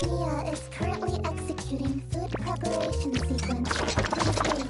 Mia is currently executing food preparation sequence. Please wait.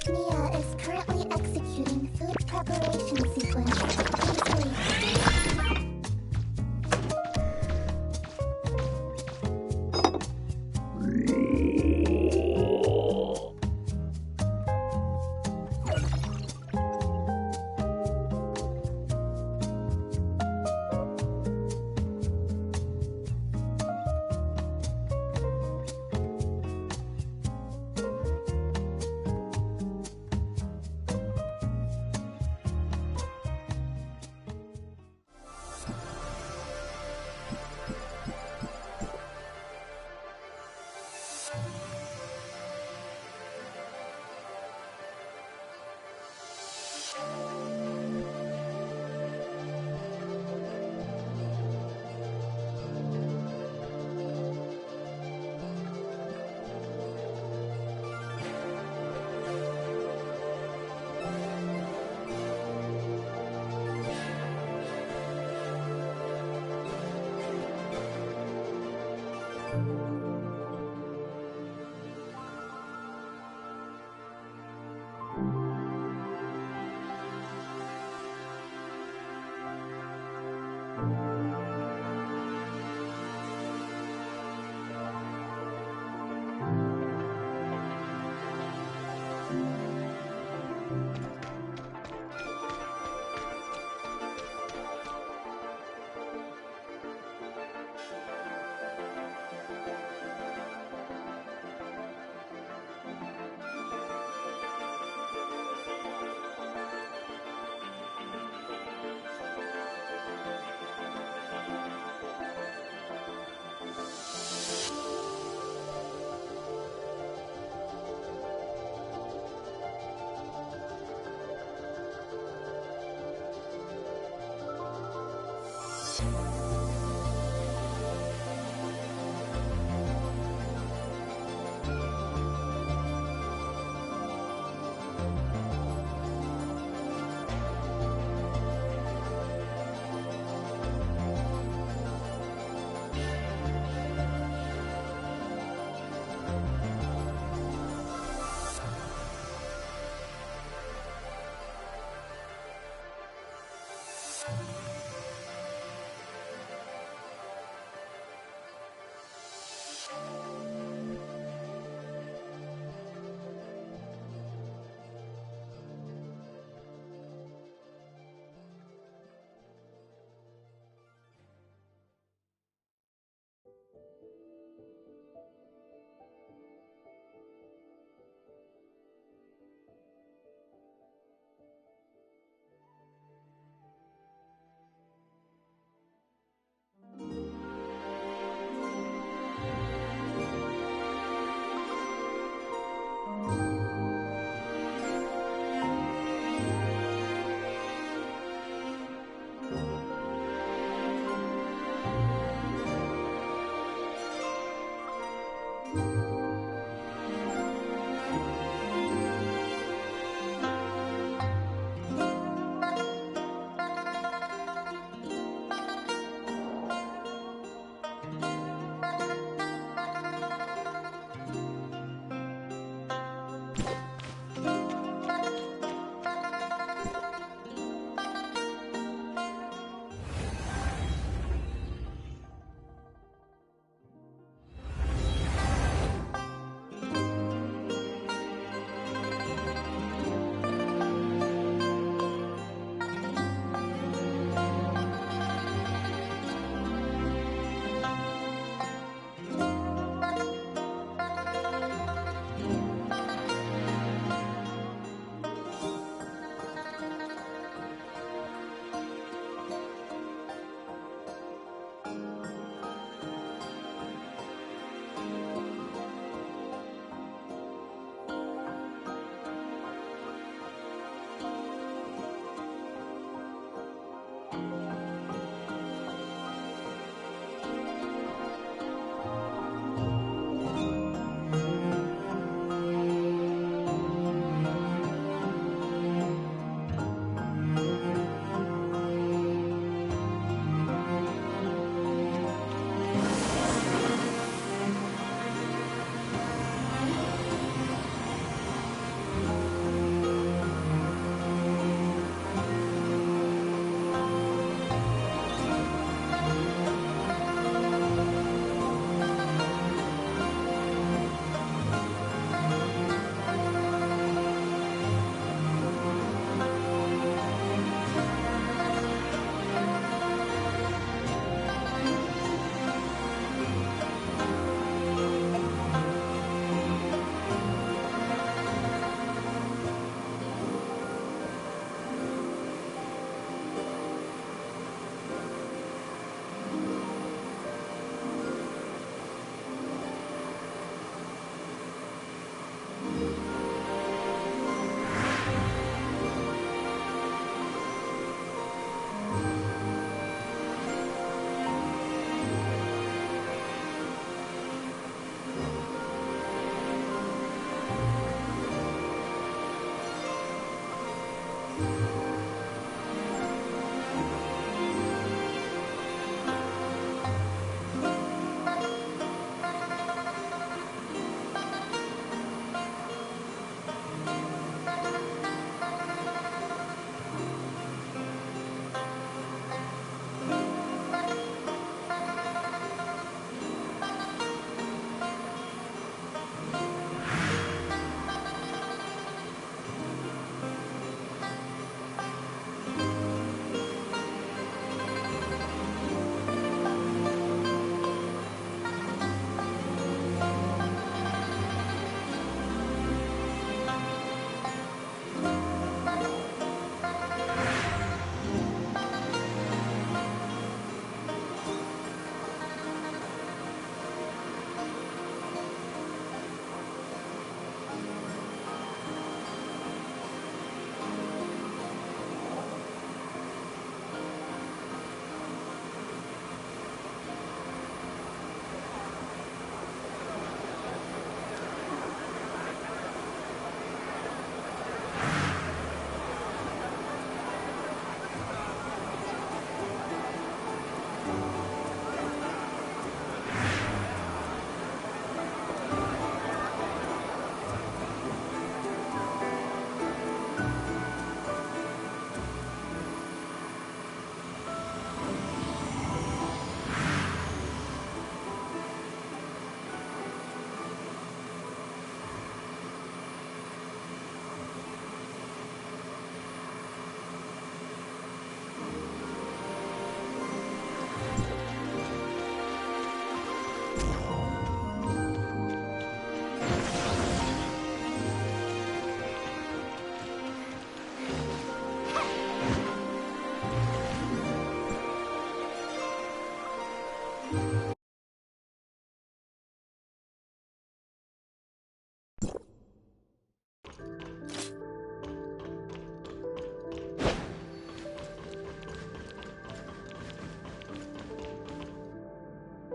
Mia is currently executing food preparation sequence. Please wait.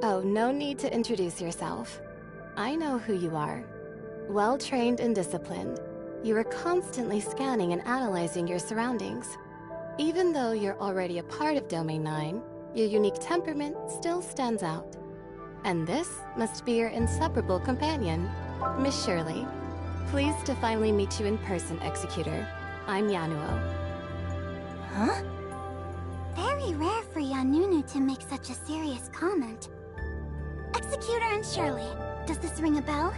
Oh, no need to introduce yourself. I know who you are. Well-trained and disciplined. You are constantly scanning and analyzing your surroundings. Even though you're already a part of Domain 9, your unique temperament still stands out. And this must be your inseparable companion, Miss Shirley. Pleased to finally meet you in person, Executor. I'm Yanuo. Huh? Very rare for Yanunu to make such a serious comment. Executor and Shirley, does this ring a bell?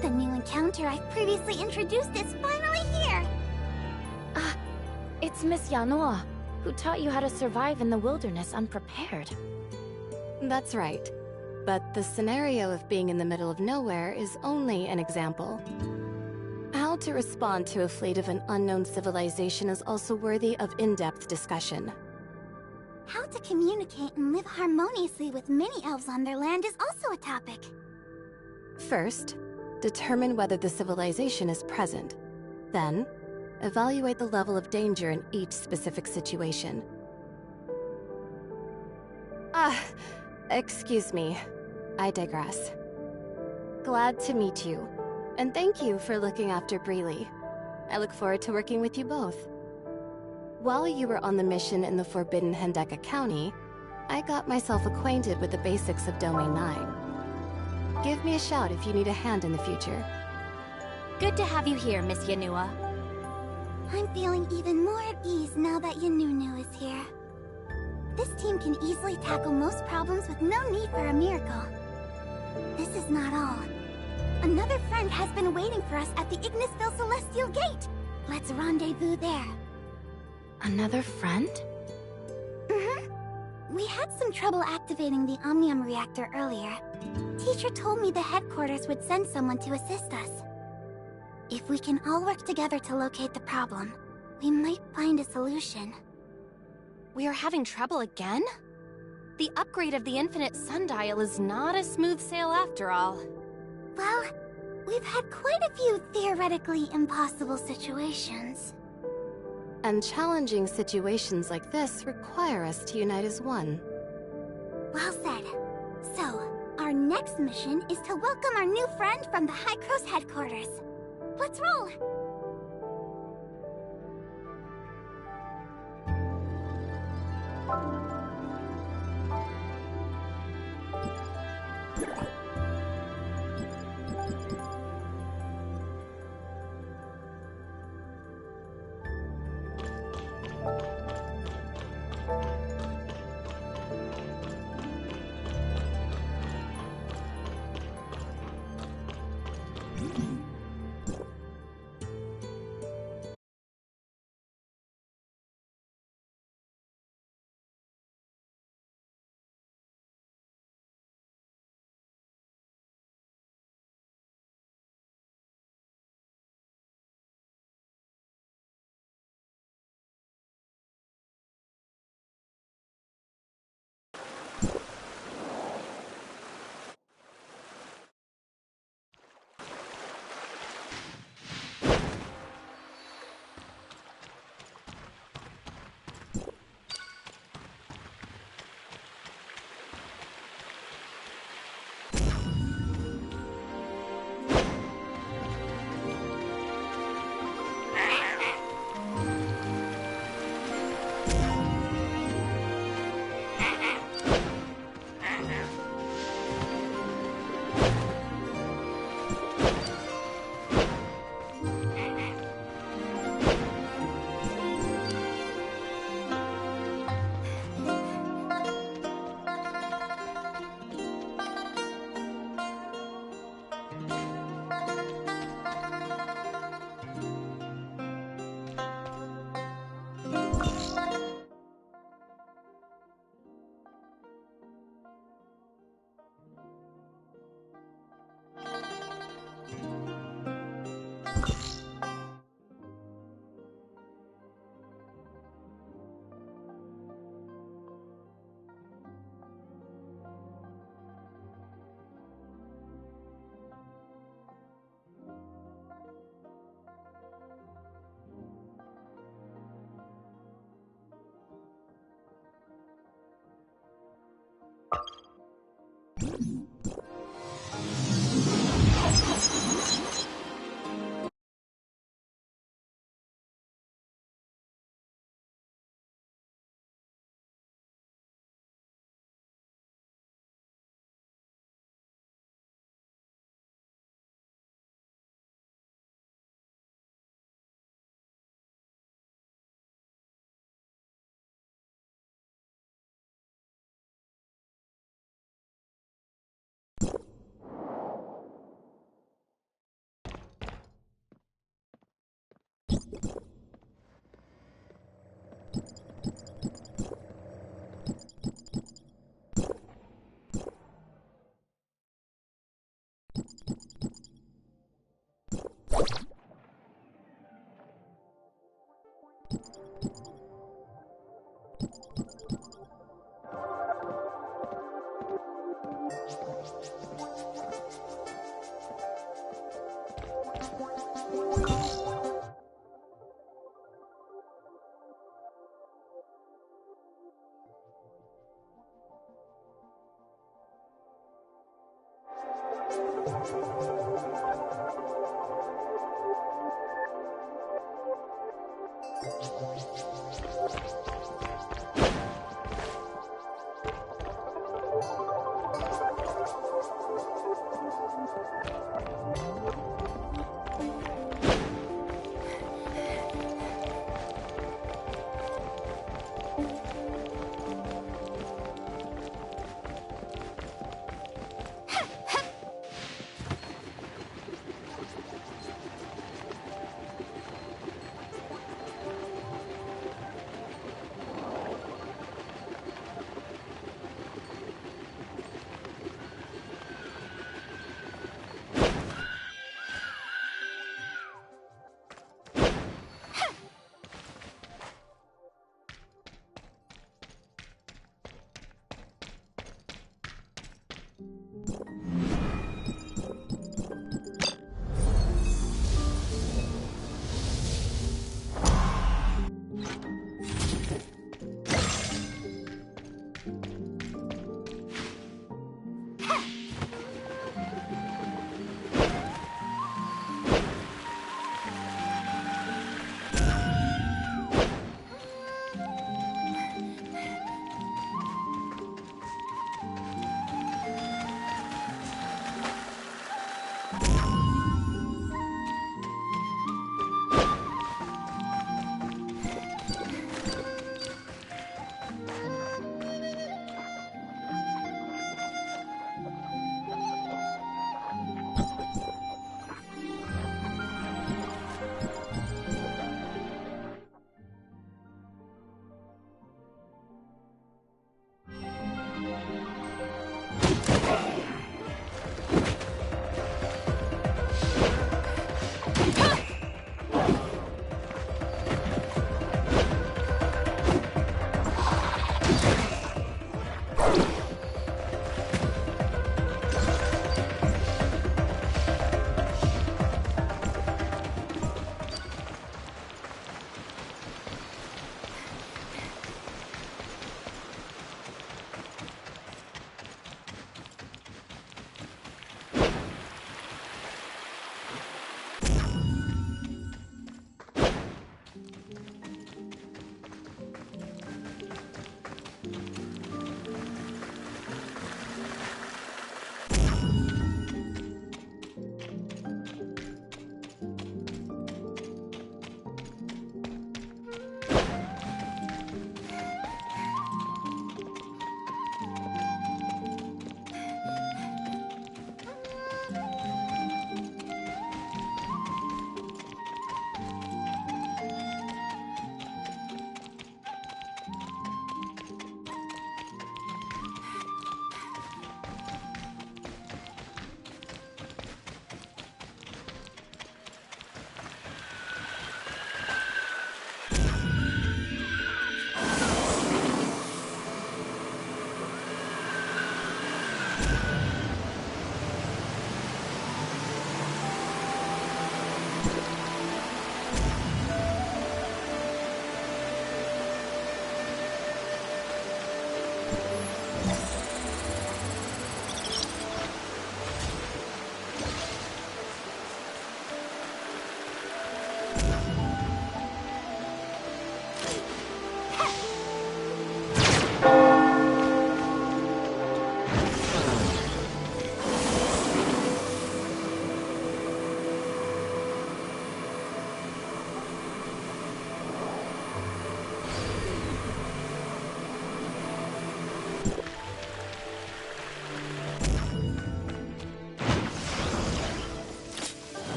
The new encounter I've previously introduced is finally here! It's Miss Yanoa, who taught you how to survive in the wilderness unprepared. That's right. But the scenario of being in the middle of nowhere is only an example. How to respond to a fleet of an unknown civilization is also worthy of in-depth discussion. How to communicate and live harmoniously with many elves on their land is also a topic. First, determine whether the civilization is present. Then, evaluate the level of danger in each specific situation. Excuse me. I digress. Glad to meet you, and thank you for looking after Breely. I look forward to working with you both. While you were on the mission in the Forbidden Hendeka County, I got myself acquainted with the basics of Domain 9. Give me a shout if you need a hand in the future. Good to have you here, Miss Yanua. I'm feeling even more at ease now that Yanunu is here. This team can easily tackle most problems with no need for a miracle. This is not all. Another friend has been waiting for us at the Ignisville Celestial Gate. Let's rendezvous there. Another friend? We had some trouble activating the Omnium reactor earlier. Teacher told me the headquarters would send someone to assist us. If we can all work together to locate the problem, we might find a solution. We are having trouble again? The upgrade of the Infinite Sundial is not a smooth sail after all. Well, we've had quite a few theoretically impossible situations. And challenging situations like this require us to unite as one. Well said. So, our next mission is to welcome our new friend from the High Cross headquarters. Let's roll!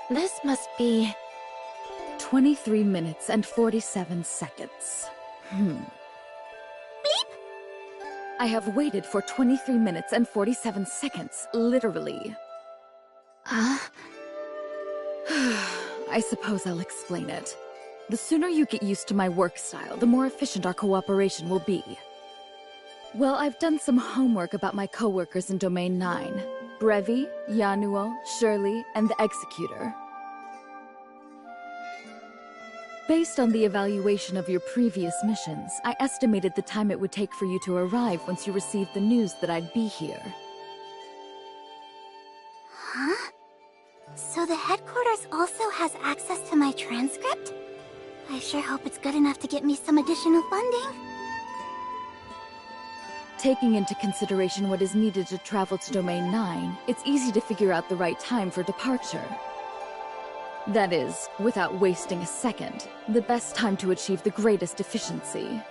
This must be... 23 minutes and 47 seconds. Bleep! I have waited for 23 minutes and 47 seconds, literally. I suppose I'll explain it. The sooner you get used to my work style, the more efficient our cooperation will be. Well, I've done some homework about my coworkers in Domain 9. Brevi, Yanuo, Shirley, and the Executor. Based on the evaluation of your previous missions, I estimated the time it would take for you to arrive once you received the news that I'd be here. Huh? So the headquarters also has access to my transcript? I sure hope it's good enough to get me some additional funding. Taking into consideration what is needed to travel to Domain 9, it's easy to figure out the right time for departure. That is, without wasting a second, the best time to achieve the greatest efficiency.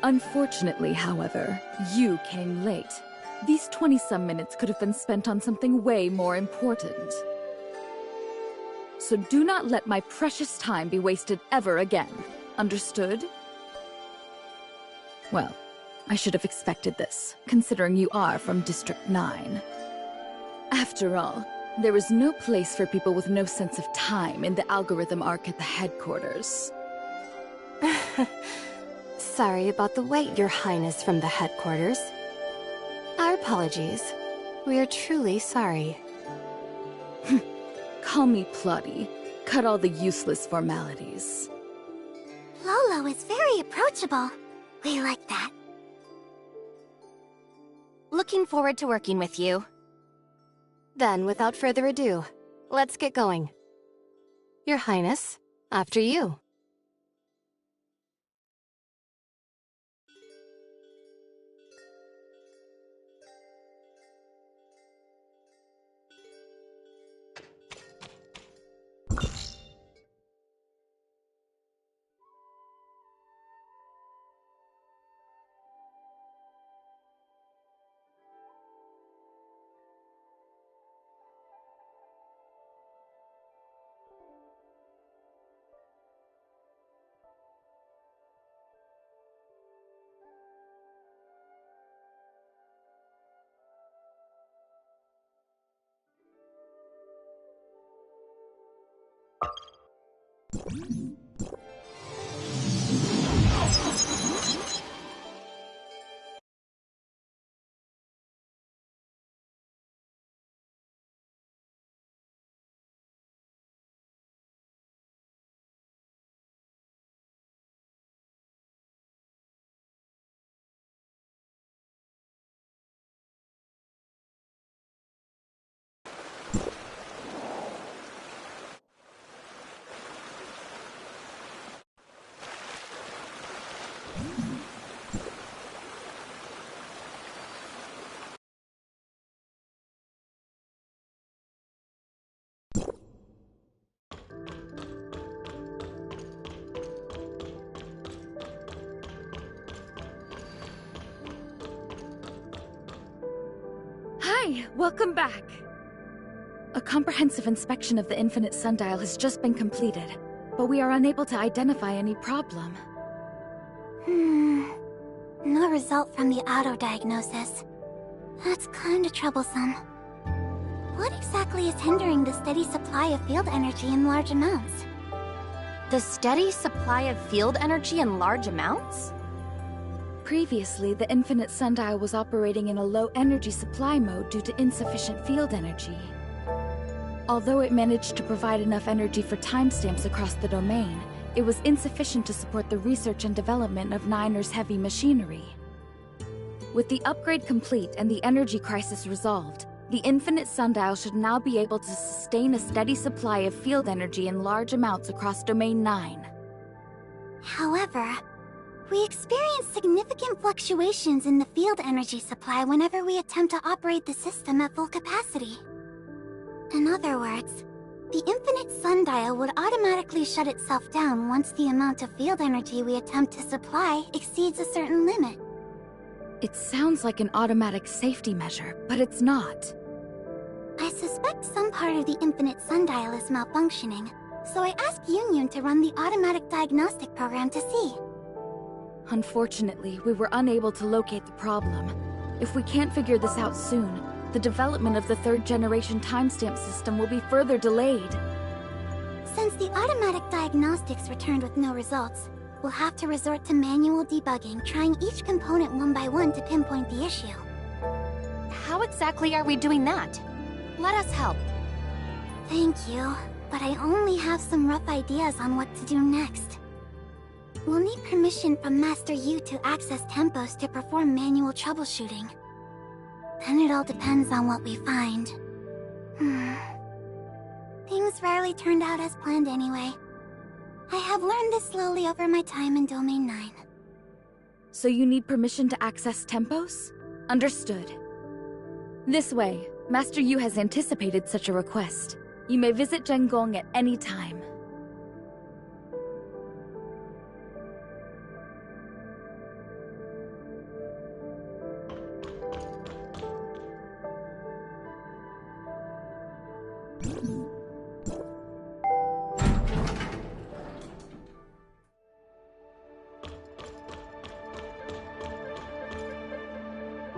Unfortunately, however, you came late. These 20-some minutes could have been spent on something way more important. So do not let my precious time be wasted ever again. Understood? Well, I should have expected this, considering you are from District 9. After all, there is no place for people with no sense of time in the algorithm arc at the headquarters. Sorry about the wait, Your Highness from the headquarters. Our apologies. We are truly sorry. Call me Plotty. Cut all the useless formalities. Lolo is very approachable. We like that. Looking forward to working with you. Then, without further ado, let's get going. Your Highness, after you. Hi, welcome back. A comprehensive inspection of the Infinite Sundial has just been completed, but we are unable to identify any problem. No result from the auto-diagnosis. That's kinda troublesome. What exactly is hindering the steady supply of field energy in large amounts? The steady supply of field energy in large amounts? Previously, the Infinite Sundial was operating in a low-energy supply mode due to insufficient field energy. Although it managed to provide enough energy for timestamps across the domain, it was insufficient to support the research and development of Niner's heavy machinery. With the upgrade complete and the energy crisis resolved, the Infinite Sundial should now be able to sustain a steady supply of field energy in large amounts across Domain 9. However, we experience significant fluctuations in the field energy supply whenever we attempt to operate the system at full capacity. In other words, the Infinite Sundial would automatically shut itself down once the amount of field energy we attempt to supply exceeds a certain limit. It sounds like an automatic safety measure, but it's not. I suspect some part of the Infinite Sundial is malfunctioning, so I asked Yunyun to run the automatic diagnostic program to see. Unfortunately, we were unable to locate the problem. If we can't figure this out soon, the development of the third-generation timestamp system will be further delayed. Since the automatic diagnostics returned with no results, we'll have to resort to manual debugging, trying each component one by one to pinpoint the issue. How exactly are we doing that? Let us help. Thank you, but I only have some rough ideas on what to do next. We'll need permission from Master Yu to access tempos to perform manual troubleshooting. Then it all depends on what we find. Things rarely turned out as planned anyway. I have learned this slowly over my time in Domain 9. So you need permission to access tempos? Understood. This way, Master Yu has anticipated such a request. You may visit Zhengong at any time.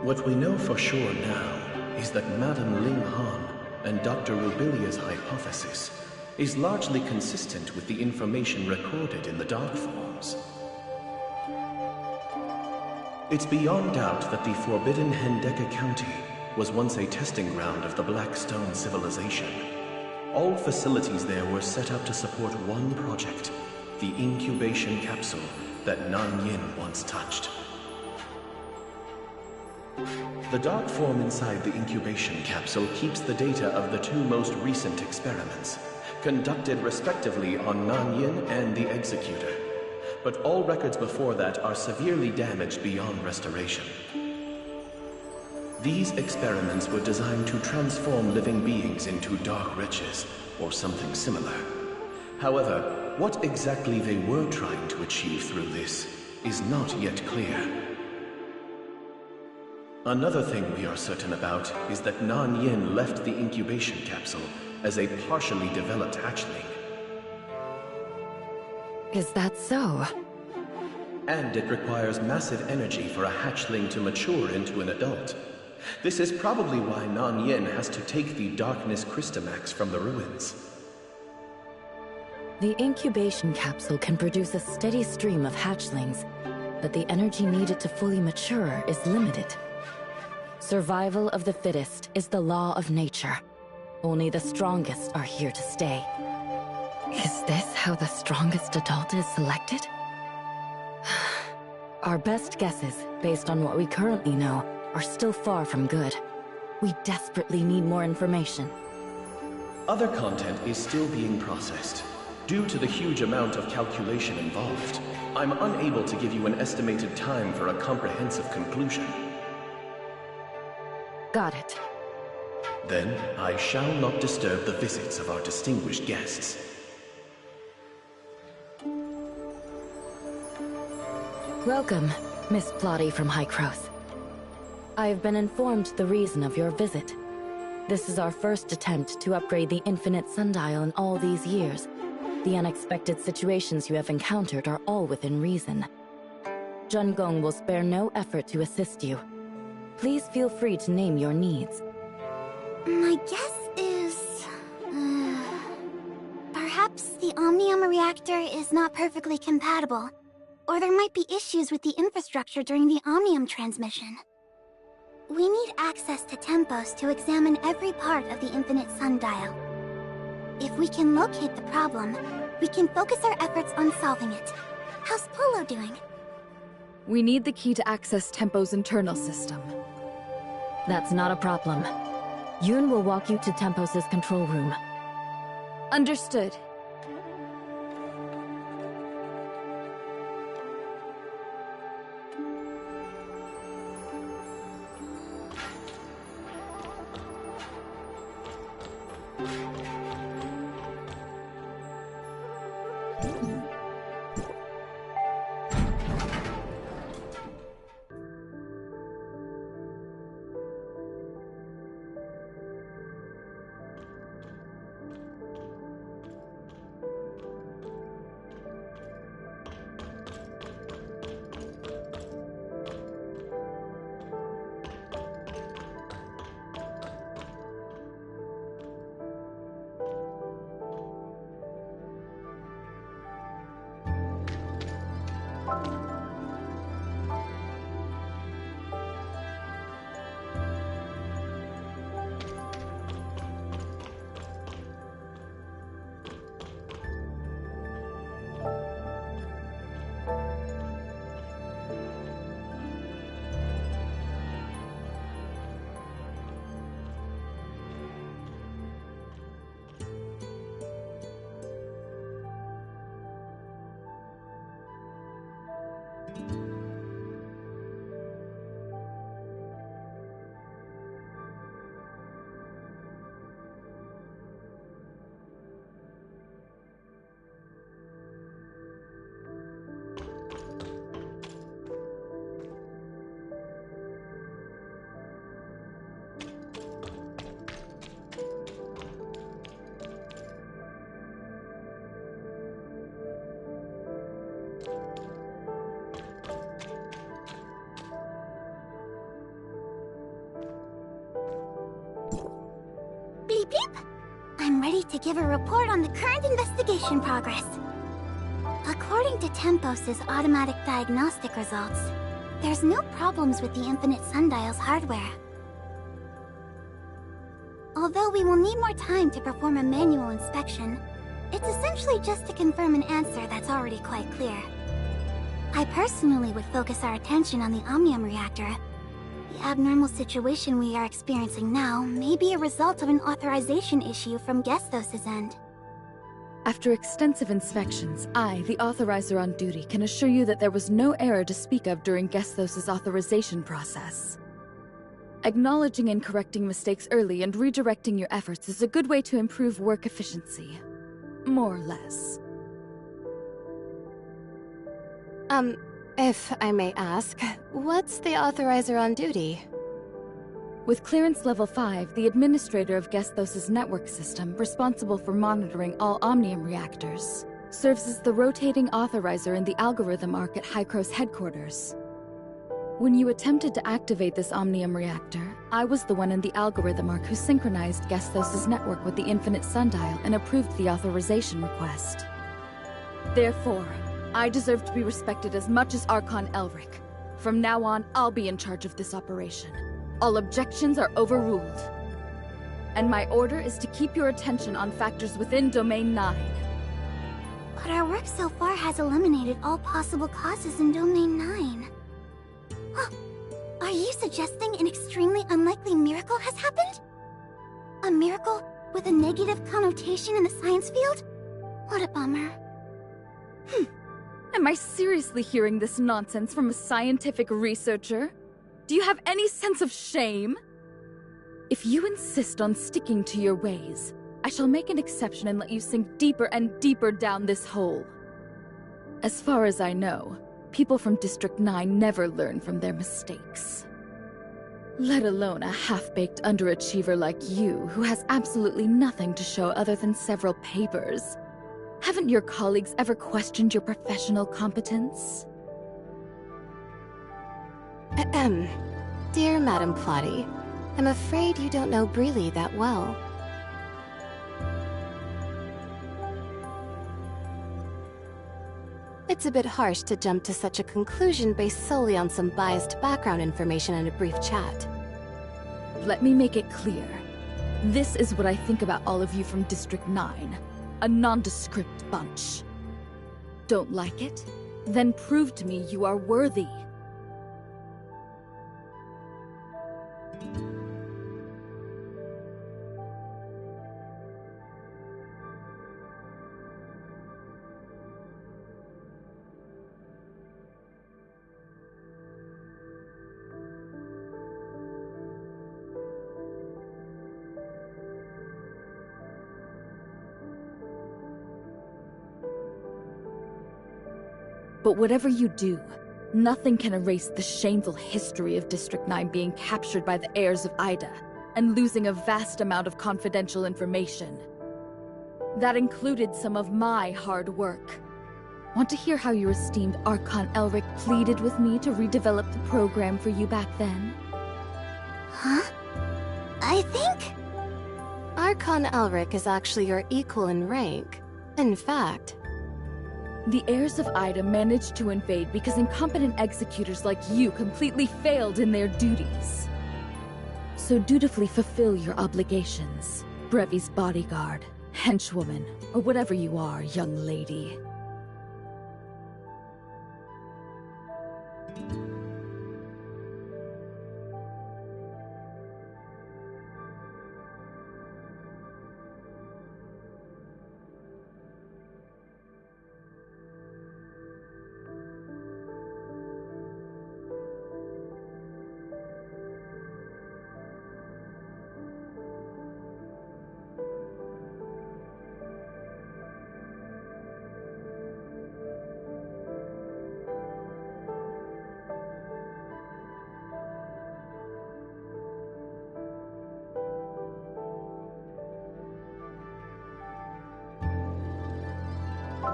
What we know for sure now is that Madame Ling Han and Dr. Rubilia's hypothesis is largely consistent with the information recorded in the Dark Forms. It's beyond doubt that the forbidden Hendeka County was once a testing ground of the Black Stone civilization. All facilities there were set up to support one project, the incubation capsule that Nan Yin once touched. The dark form inside the incubation capsule keeps the data of the two most recent experiments, conducted respectively on Nan Yin and the Executor. But all records before that are severely damaged beyond restoration. These experiments were designed to transform living beings into dark riches, or something similar. However, what exactly they were trying to achieve through this is not yet clear. Another thing we are certain about is that Nan Yin left the incubation capsule as a partially developed hatchling. Is that so? And it requires massive energy for a hatchling to mature into an adult. This is probably why Nan Yin has to take the Darkness Crystamax from the ruins. The incubation capsule can produce a steady stream of hatchlings, but the energy needed to fully mature is limited. Survival of the fittest is the law of nature. Only the strongest are here to stay. Is this how the strongest adult is selected? Our best guesses, based on what we currently know, are still far from good. We desperately need more information. Other content is still being processed. Due to the huge amount of calculation involved, I'm unable to give you an estimated time for a comprehensive conclusion. Got it. Then, I shall not disturb the visits of our distinguished guests. Welcome, Miss Plotty from Hycross. I have been informed the reason of your visit. This is our first attempt to upgrade the Infinite Sundial in all these years. The unexpected situations you have encountered are all within reason. Zhengong will spare no effort to assist you. Please feel free to name your needs. My guess is... perhaps the Omnium reactor is not perfectly compatible. Or there might be issues with the infrastructure during the Omnium transmission. We need access to tempos to examine every part of the Infinite Sundial. If we can locate the problem, we can focus our efforts on solving it. How's Polo doing? We need the key to access Tempo's internal system. That's not a problem. Yoon will walk you to Tempos' control room. Understood. Beep beep! I'm ready to give a report on the current investigation progress. According to Tempos' automatic diagnostic results, there's no problems with the Infinite Sundial's hardware. Although we will need more time to perform a manual inspection, it's essentially just to confirm an answer that's already quite clear. I personally would focus our attention on the Omnium reactor. The abnormal situation we are experiencing now may be a result of an authorization issue from Gestos' end. After extensive inspections, I, the authorizer on duty, can assure you that there was no error to speak of during Gestos' authorization process. Acknowledging and correcting mistakes early and redirecting your efforts is a good way to improve work efficiency. More or less. If I may ask, what's the authorizer on duty? With clearance level 5, the administrator of Gestos' network system, responsible for monitoring all Omnium reactors, serves as the rotating authorizer in the algorithm arc at Hykros headquarters. When you attempted to activate this Omnium reactor, I was the one in the algorithm arc who synchronized Gestos' network with the Infinite Sundial and approved the authorization request. Therefore, I deserve to be respected as much as Archon Elric. From now on, I'll be in charge of this operation. All objections are overruled. And my order is to keep your attention on factors within Domain 9. But our work so far has eliminated all possible causes in Domain 9. Huh. Are you suggesting an extremely unlikely miracle has happened? A miracle with a negative connotation in the science field? What a bummer. Am I seriously hearing this nonsense from a scientific researcher? Do you have any sense of shame? If you insist on sticking to your ways, I shall make an exception and let you sink deeper and deeper down this hole. As far as I know, people from District 9 never learn from their mistakes. Let alone a half-baked underachiever like you, who has absolutely nothing to show other than several papers. Haven't your colleagues ever questioned your professional competence? Dear Madame Plotty, I'm afraid you don't know Breely that well. It's a bit harsh to jump to such a conclusion based solely on some biased background information in a brief chat. Let me make it clear. This is what I think about all of you from District 9. A nondescript bunch. Don't like it? Then prove to me you are worthy. But whatever you do, nothing can erase the shameful history of District 9 being captured by the heirs of Ida and losing a vast amount of confidential information. That included some of my hard work. Want to hear how your esteemed Archon Elric pleaded with me to redevelop the program for you back then? Huh? I think... Archon Elric is actually your equal in rank. In fact... The heirs of Ida managed to invade because incompetent executors like you completely failed in their duties. So dutifully fulfill your obligations, Brevi's bodyguard, henchwoman, or whatever you are, young lady.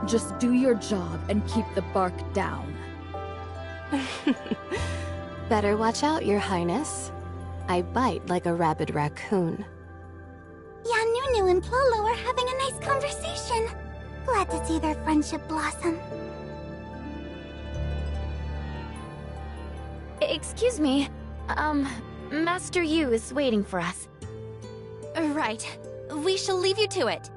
Just do your job and keep the bark down. Better watch out, Your Highness. I bite like a rabid raccoon. Yeah, Nunu and Plolo are having a nice conversation. Glad to see their friendship blossom. Excuse me. Master Yu is waiting for us. Right. We shall leave you to it.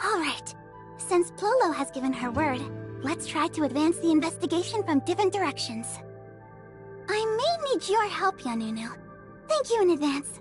All right. Since Plolo has given her word, let's try to advance the investigation from different directions. I may need your help, Yanunu. Thank you in advance.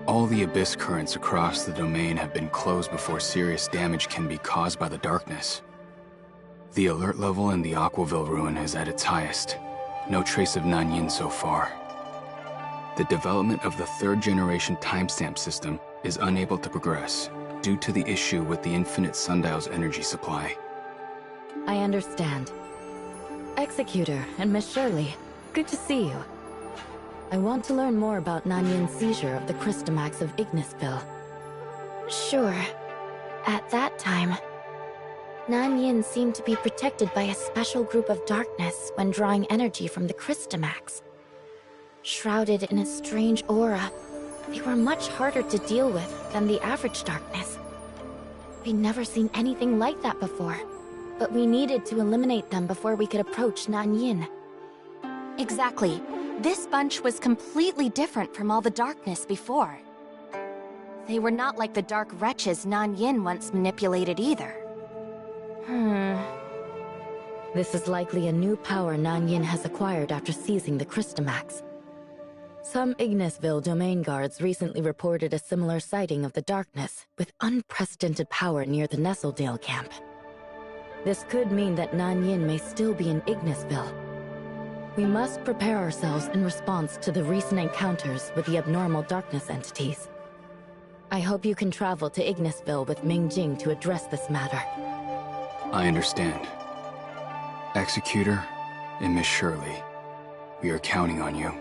All the abyss currents across the domain have been closed before serious damage can be caused by the darkness. The alert level in the Aquaville ruin is at its highest. No trace of Nanyin so far. The development of the third-generation timestamp system is unable to progress due to the issue with the infinite sundial's energy supply. I understand. Executor and Miss Shirley, good to see you. I want to learn more about Nanyin's seizure of the Crystamax of Ignisville. Sure. At that time, Nanyin seemed to be protected by a special group of darkness when drawing energy from the Crystamax. Shrouded in a strange aura, they were much harder to deal with than the average darkness. We'd never seen anything like that before, but we needed to eliminate them before we could approach Nanyin. Exactly. This bunch was completely different from all the darkness before. They were not like the dark wretches Nanyin once manipulated either. This is likely a new power Nanyin has acquired after seizing the Crystamax. Some Ignisville domain guards recently reported a similar sighting of the darkness, with unprecedented power near the Nestledale camp. This could mean that Nanyin may still be in Ignisville. We must prepare ourselves in response to the recent encounters with the abnormal darkness entities. I hope you can travel to Ignisville with Mingjing to address this matter. I understand. Executor and Miss Shirley, we are counting on you.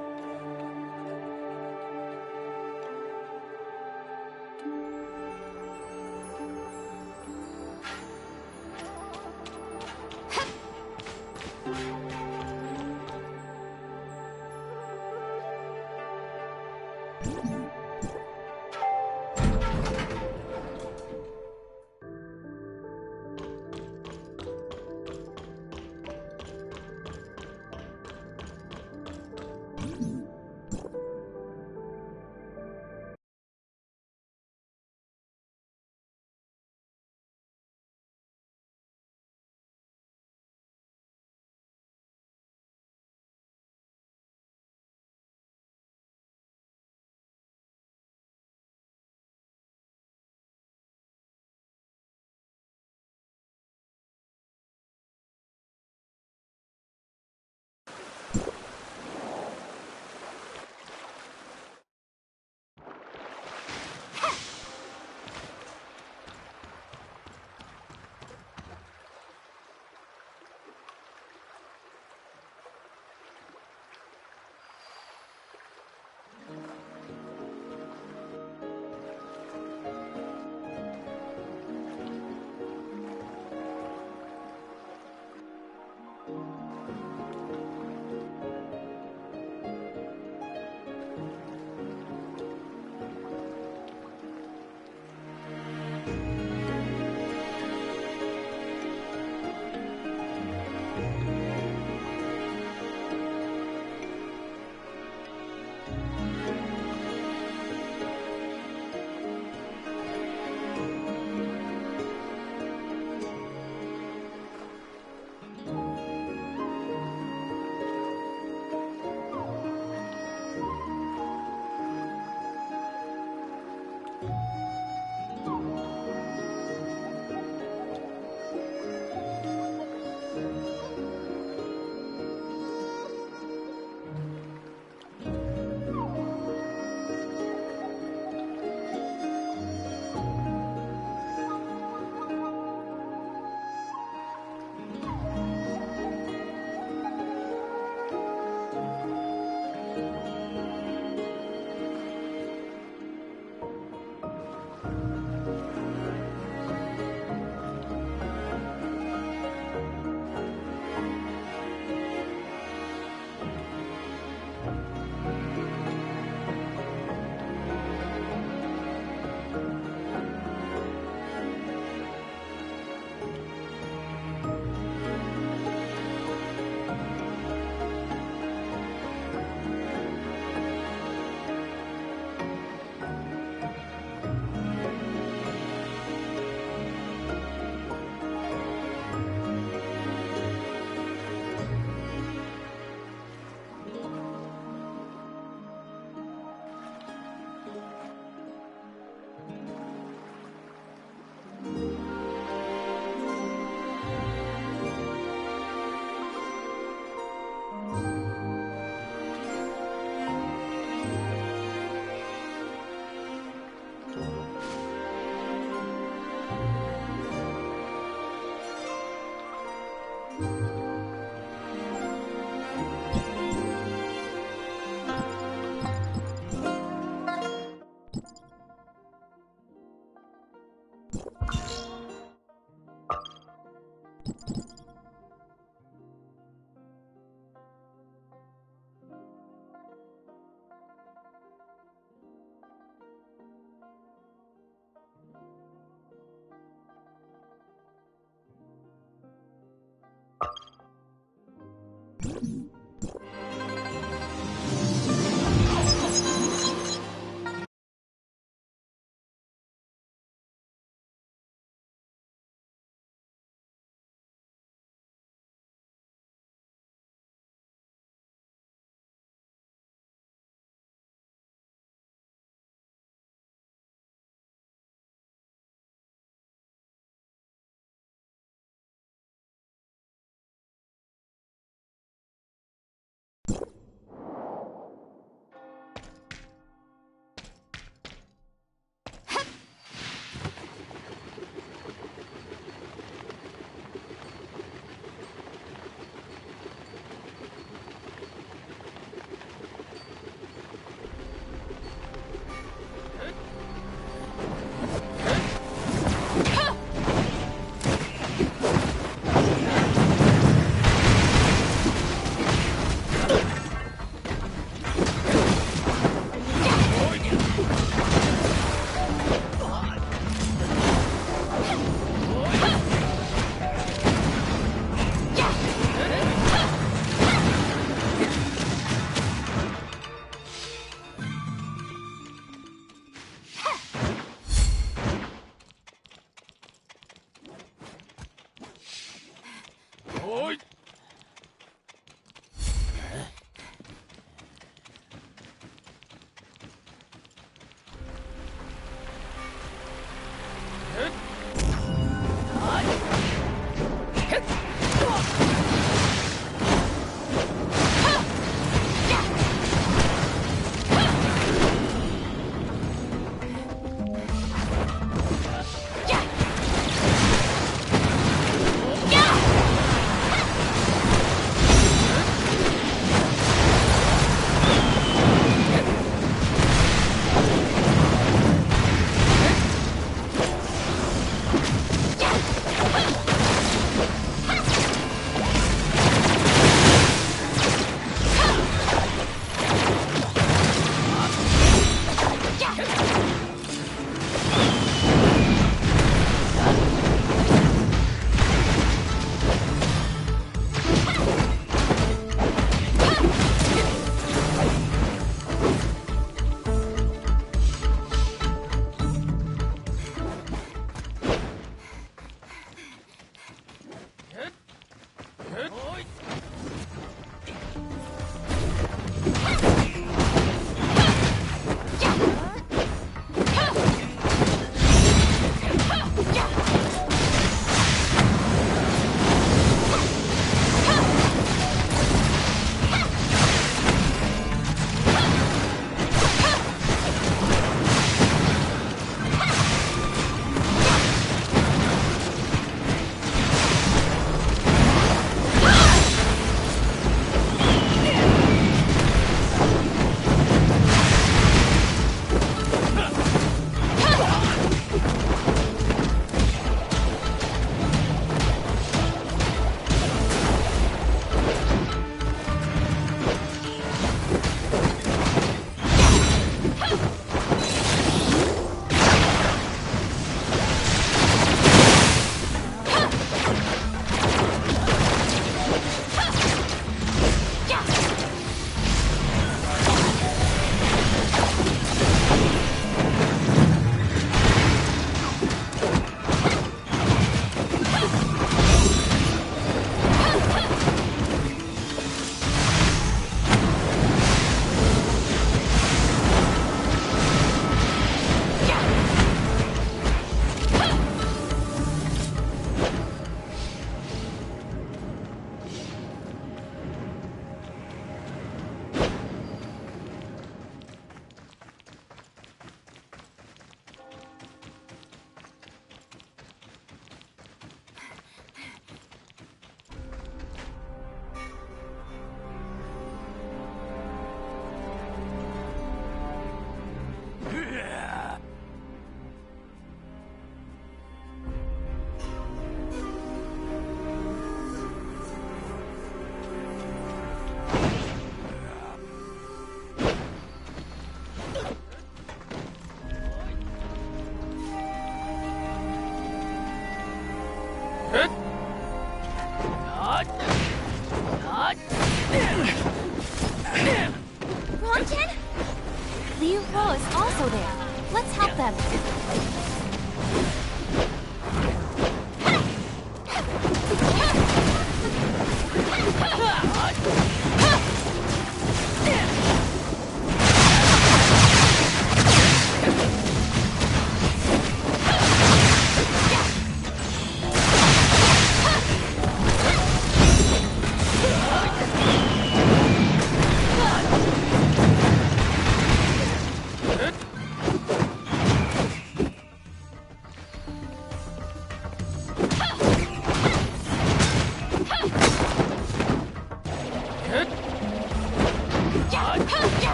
Liu Ro is also there. Let's help them.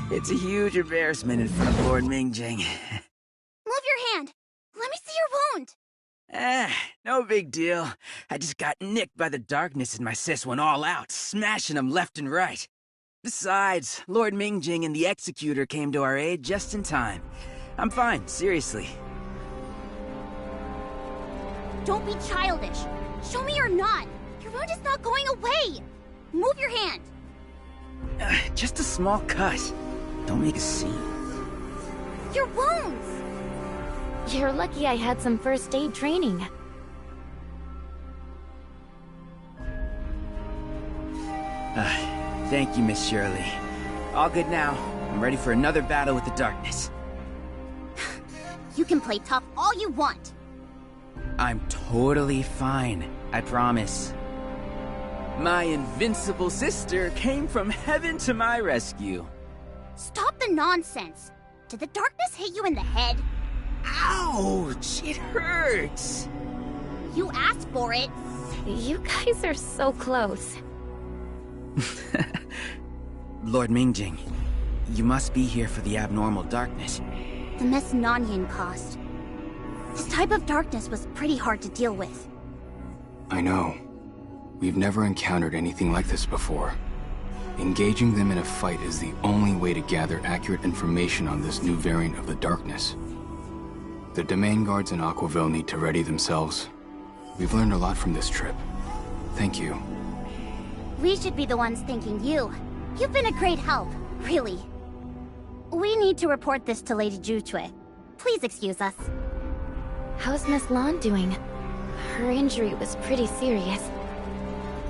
It's a huge embarrassment in front of Lord Mingjing. Move your hand. Let me see your wound. No big deal. I just got nicked by the darkness and my sis went all out, smashing them left and right. Besides, Lord Mingjing and the Executor came to our aid just in time. I'm fine, seriously. Don't be childish. Show me you're not. Your wound is not going away. Move your hand. Just a small cut. Don't make a scene. Your wounds! You're lucky I had some first aid training. Thank you, Miss Shirley. All good now. I'm ready for another battle with the darkness. You can play tough all you want. I'm totally fine, I promise. My invincible sister came from heaven to my rescue. Stop the nonsense! Did the darkness hit you in the head? Ouch! It hurts! You asked for it! You guys are so close. Lord Mingjing, you must be here for the abnormal darkness. The mess Nanyin caused. This type of darkness was pretty hard to deal with. I know. We've never encountered anything like this before. Engaging them in a fight is the only way to gather accurate information on this new variant of the darkness. The domain guards in Aquaville need to ready themselves. We've learned a lot from this trip. Thank you. We should be the ones thanking you. You've been a great help, really. We need to report this to Lady Jutue. Please excuse us. How's Miss Lan doing? Her injury was pretty serious.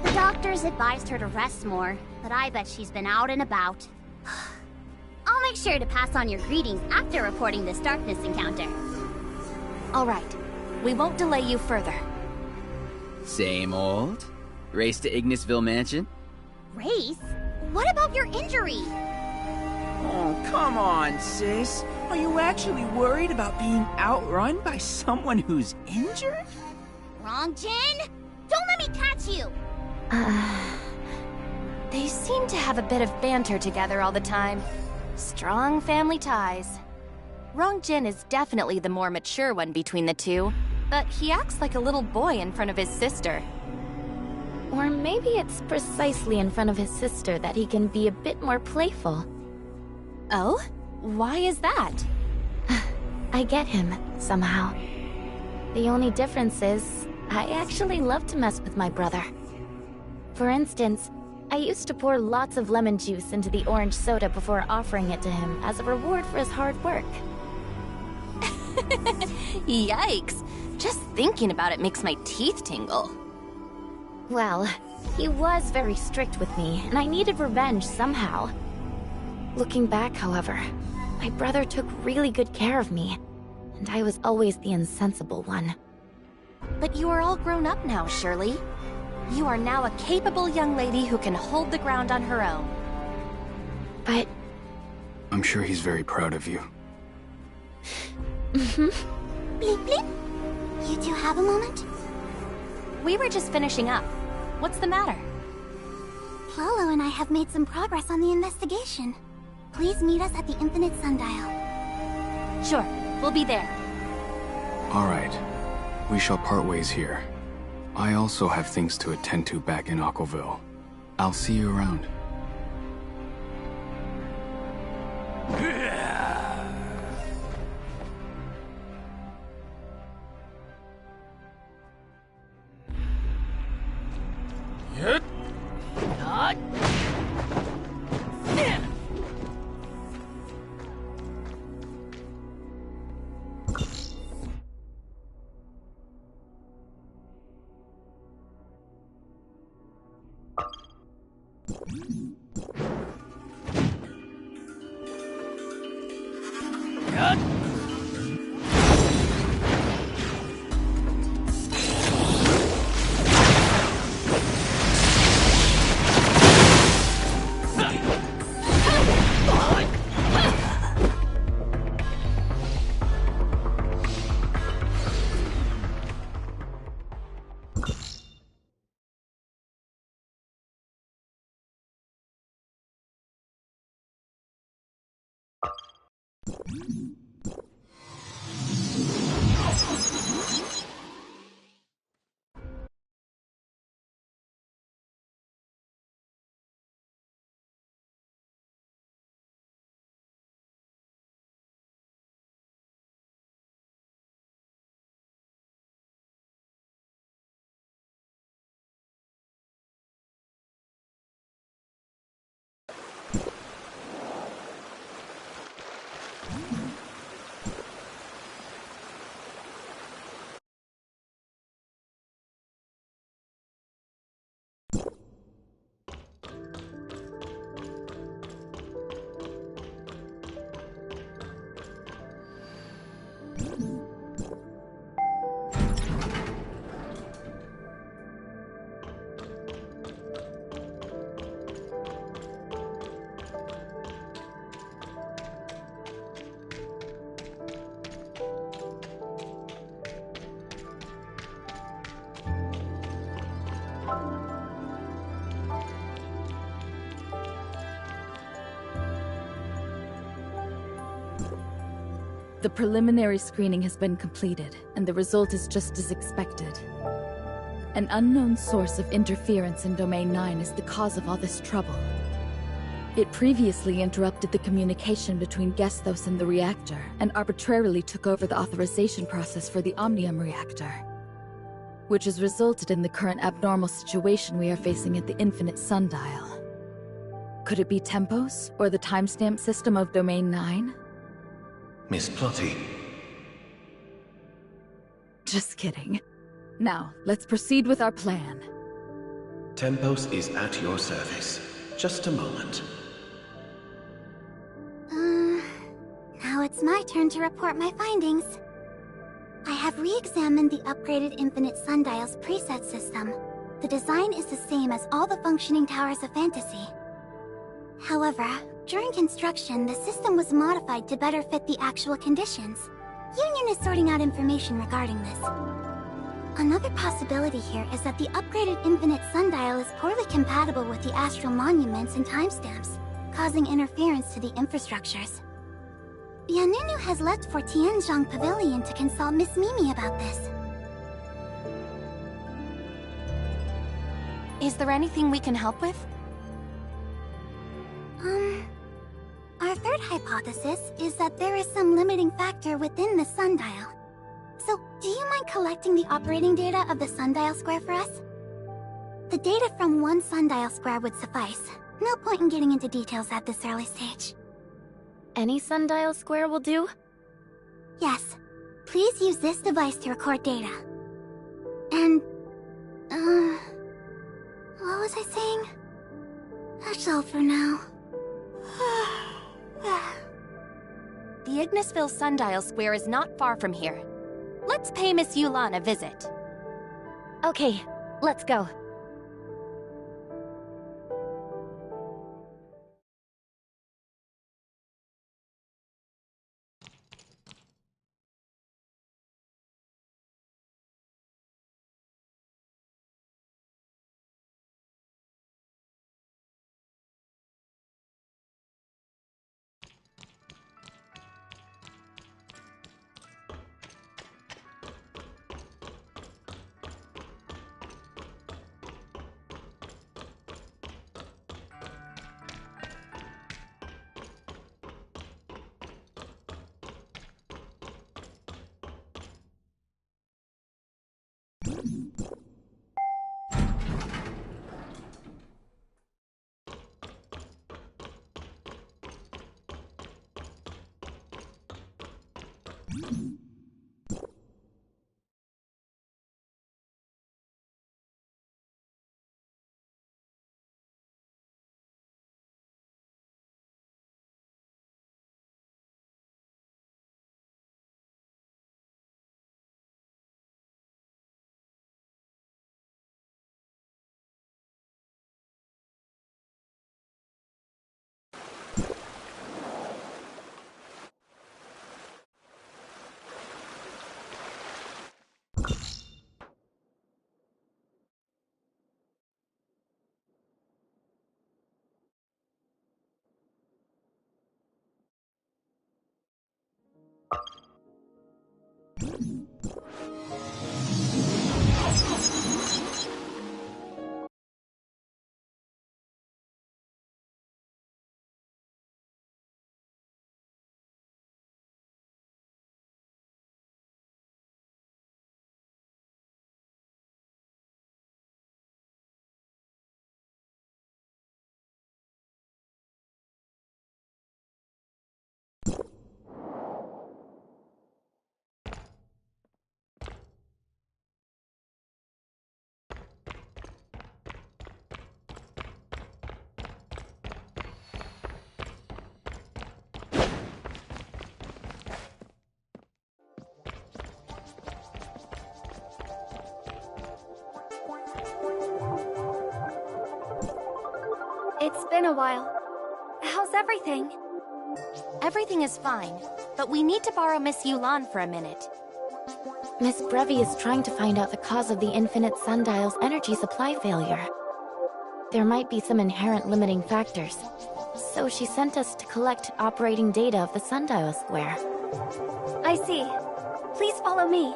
The doctors advised her to rest more, but I bet she's been out and about. I'll make sure to pass on your greetings after reporting this darkness encounter. All right. We won't delay you further. Same old? Race to Ignisville Mansion? Race? What about your injury? Oh, come on, sis. Are you actually worried about being outrun by someone who's injured? Wrong, Jin? Don't let me catch you! They seem to have a bit of banter together all the time. Strong family ties. Rongjin is definitely the more mature one between the two, but he acts like a little boy in front of his sister. Or maybe it's precisely in front of his sister that he can be a bit more playful. Oh? Why is that? I get him, somehow. The only difference is, I actually love to mess with my brother. For instance, I used to pour lots of lemon juice into the orange soda before offering it to him as a reward for his hard work. Yikes! Just thinking about it makes my teeth tingle. Well, he was very strict with me, and I needed revenge somehow. Looking back, however, my brother took really good care of me, and I was always the insensible one. But you are all grown up now, Shirley. You are now a capable young lady who can hold the ground on her own. But... I'm sure he's very proud of you. Bleep bleep? You two have a moment? We were just finishing up. What's the matter? Plolo and I have made some progress on the investigation. Please meet us at the Infinite Sundial. Sure, we'll be there. All right. We shall part ways here. I also have things to attend to back in Aquaville. I'll see you around. The preliminary screening has been completed, and the result is just as expected. An unknown source of interference in Domain 9 is the cause of all this trouble. It previously interrupted the communication between Gestos and the reactor, and arbitrarily took over the authorization process for the Omnium reactor, which has resulted in the current abnormal situation we are facing at the Infinite Sundial. Could it be Tempos, or the timestamp system of Domain 9? Miss Plotty. Just kidding. Now, let's proceed with our plan. Tempos is at your service. Just a moment. Now it's my turn to report my findings. I have re-examined the upgraded Infinite Sundial's preset system. The design is the same as all the functioning towers of Fantasy. However, during construction, the system was modified to better fit the actual conditions. Union is sorting out information regarding this. Another possibility here is that the upgraded Infinite Sundial is poorly compatible with the astral monuments and timestamps, causing interference to the infrastructures. Bianunu has left for Tianzhong Pavilion to consult Miss Mimi about this. Is there anything we can help with? Our third hypothesis is that there is some limiting factor within the sundial. So, do you mind collecting the operating data of the sundial square for us? The data from one sundial square would suffice. No point in getting into details at this early stage. Any sundial square will do? Yes. Please use this device to record data. And... what was I saying? That's all for now. The Ignisville Sundial Square is not far from here. Let's pay Miss Yulan a visit. Okay, let's go. It's been a while. How's everything? Everything is fine, but we need to borrow Miss Yulan for a minute. Miss Brevi is trying to find out the cause of the Infinite Sundial's energy supply failure. There might be some inherent limiting factors, so she sent us to collect operating data of the Sundial Square. I see. Please follow me.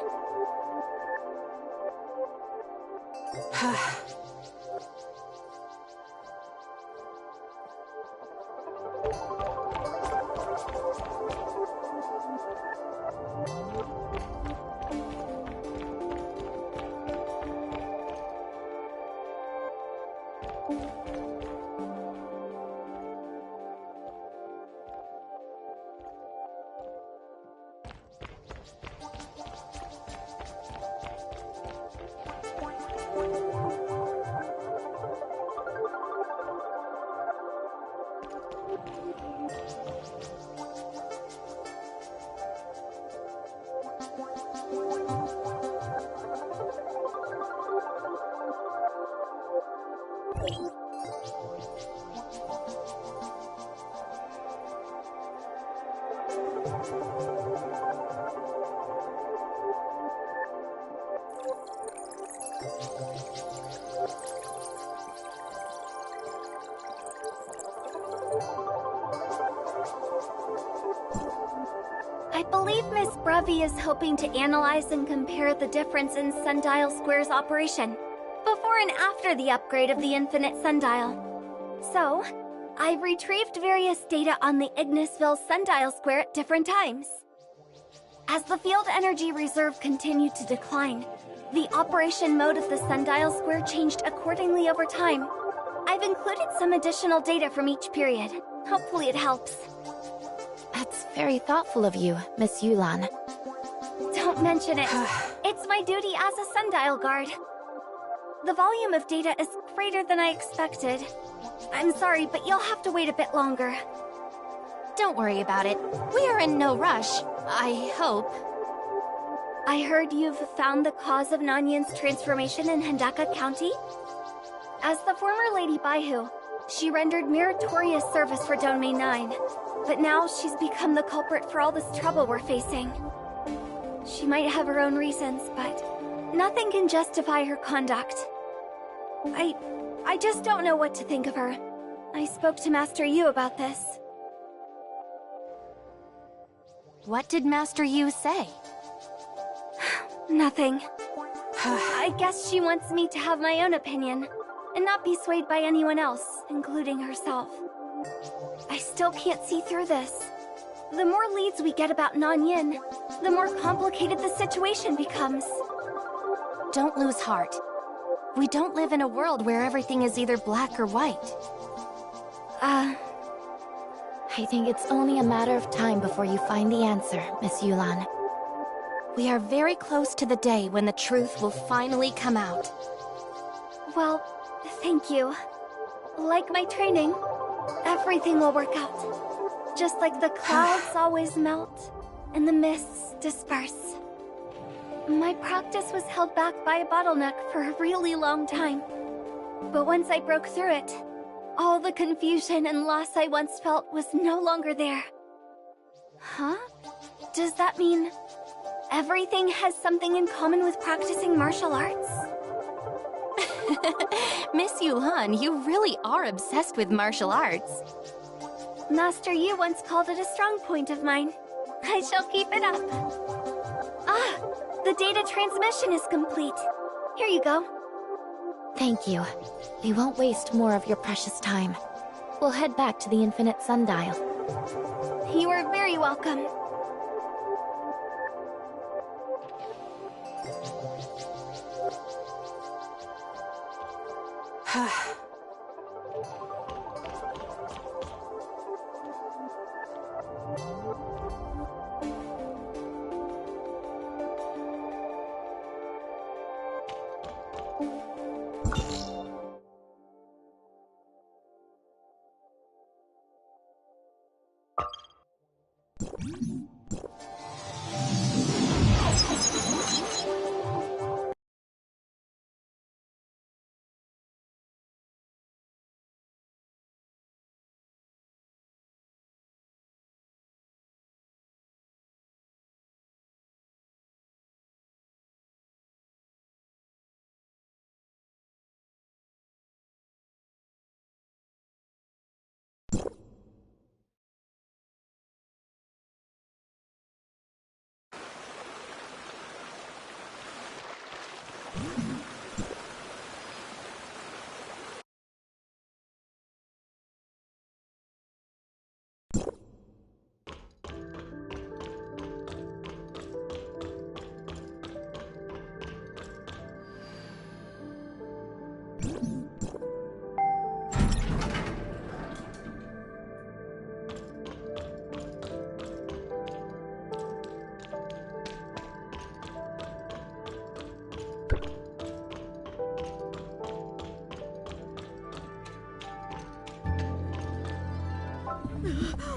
I believe Miss Brevi is hoping to analyze and compare the difference in Sundial Square's operation before and after the upgrade of the Infinite Sundial. So, I've retrieved various data on the Ignisville Sundial Square at different times. As the field energy reserve continued to decline, the operation mode of the Sundial Square changed accordingly over time. I've included some additional data from each period. Hopefully it helps. That's very thoughtful of you, Miss Yulan. Don't mention it. It's my duty as a Sundial Guard. The volume of data is greater than I expected. I'm sorry, but you'll have to wait a bit longer. Don't worry about it. We are in no rush. I hope. I heard you've found the cause of Nanyin's transformation in Hendaka County? As the former Lady Baihu, she rendered meritorious service for Domain 9. But now she's become the culprit for all this trouble we're facing. She might have her own reasons, but nothing can justify her conduct. I just don't know what to think of her. I spoke to Master Yu about this. What did Master Yu say? Nothing. I guess she wants me to have my own opinion, and not be swayed by anyone else, including herself. I still can't see through this. The more leads we get about Nanyin, the more complicated the situation becomes. Don't lose heart. We don't live in a world where everything is either black or white. I think it's only a matter of time before you find the answer, Miss Yulan. We are very close to the day when the truth will finally come out. Well, thank you. Like my training, everything will work out. Just like the clouds always melt, and the mists disperse. My practice was held back by a bottleneck for a really long time. But once I broke through it, all the confusion and loss I once felt was no longer there. Huh? Does that mean everything has something in common with practicing martial arts? Miss Yulan, you really are obsessed with martial arts. Master Yu once called it a strong point of mine. I shall keep it up. Ah, the data transmission is complete. Here you go. Thank you. We won't waste more of your precious time. We'll head back to the Infinite Sundial. You are very welcome.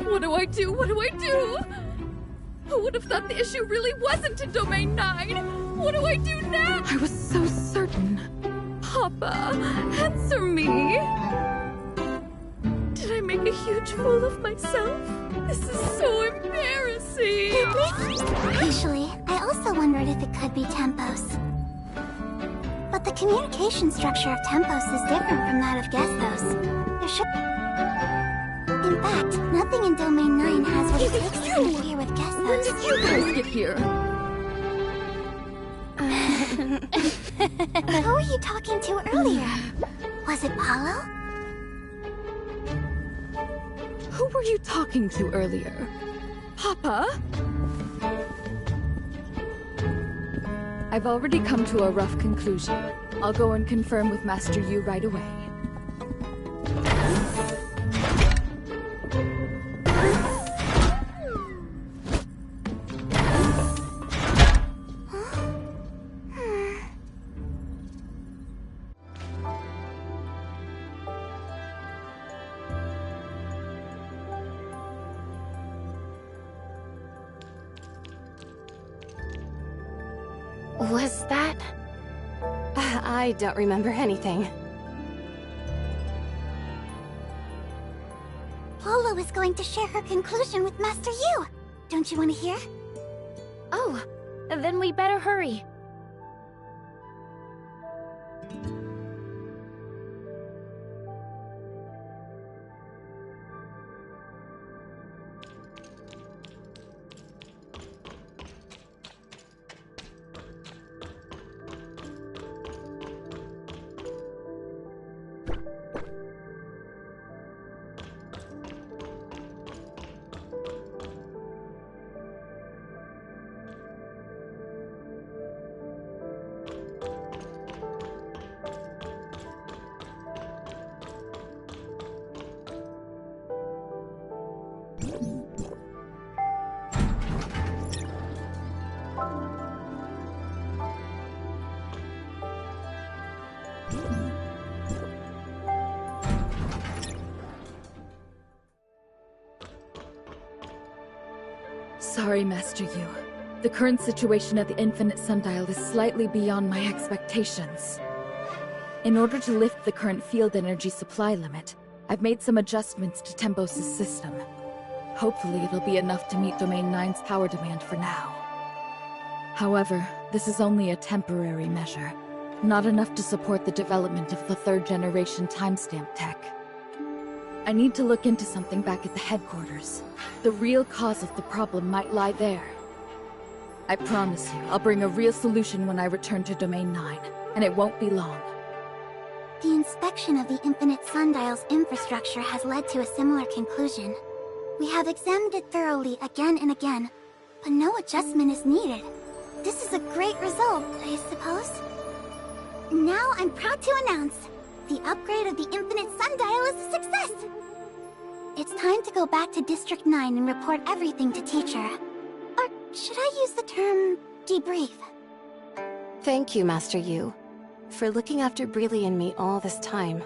What do I do? What do I do? Who would have thought the issue really wasn't in Domain 9? What do I do now? I was so certain. Papa, answer me. Did I make a huge fool of myself? This is so embarrassing. Actually, I also wondered if it could be Tempos. But the communication structure of Tempos is different from that of Gestos. There should... In fact, nothing in Domain 9 has what it takes to interfere with Gestos. When did you guys get here? Who were you talking to earlier? Was it Paulo? Who were you talking to earlier? Papa? I've already come to a rough conclusion. I'll go and confirm with Master Yu right away. Was that... I don't remember anything. Paulo is going to share her conclusion with Master Yu. Don't you want to hear? Oh, then we better hurry. Sorry, Master Yu. The current situation at the Infinite Sundial is slightly beyond my expectations. In order to lift the current field energy supply limit, I've made some adjustments to Tempos' system. Hopefully it'll be enough to meet Domain 9's power demand for now. However, this is only a temporary measure, not enough to support the development of the third-generation timestamp tech. I need to look into something back at the headquarters. The real cause of the problem might lie there. I promise you, I'll bring a real solution when I return to Domain 9, and it won't be long. The inspection of the Infinite Sundial's infrastructure has led to a similar conclusion. We have examined it thoroughly again and again, but no adjustment is needed. This is a great result, I suppose. Now I'm proud to announce, the upgrade of the Infinite Sundial is a success! It's time to go back to District 9 and report everything to Teacher. Or should I use the term debrief? Thank you, Master Yu, for looking after Briley and me all this time.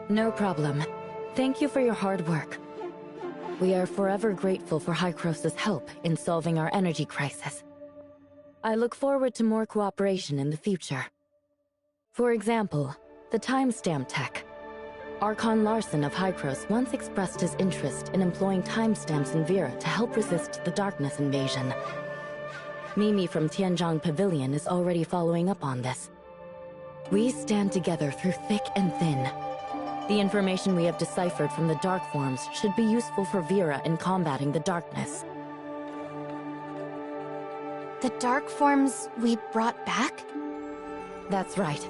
No problem. Thank you for your hard work. We are forever grateful for Hycros' help in solving our energy crisis. I look forward to more cooperation in the future. For example, the timestamp tech. Archon Larson of Hycros once expressed his interest in employing timestamps in Vera to help resist the darkness invasion. Mimi from Tianzhong Pavilion is already following up on this. We stand together through thick and thin. The information we have deciphered from the dark forms should be useful for Vera in combating the darkness. The dark forms we brought back? That's right.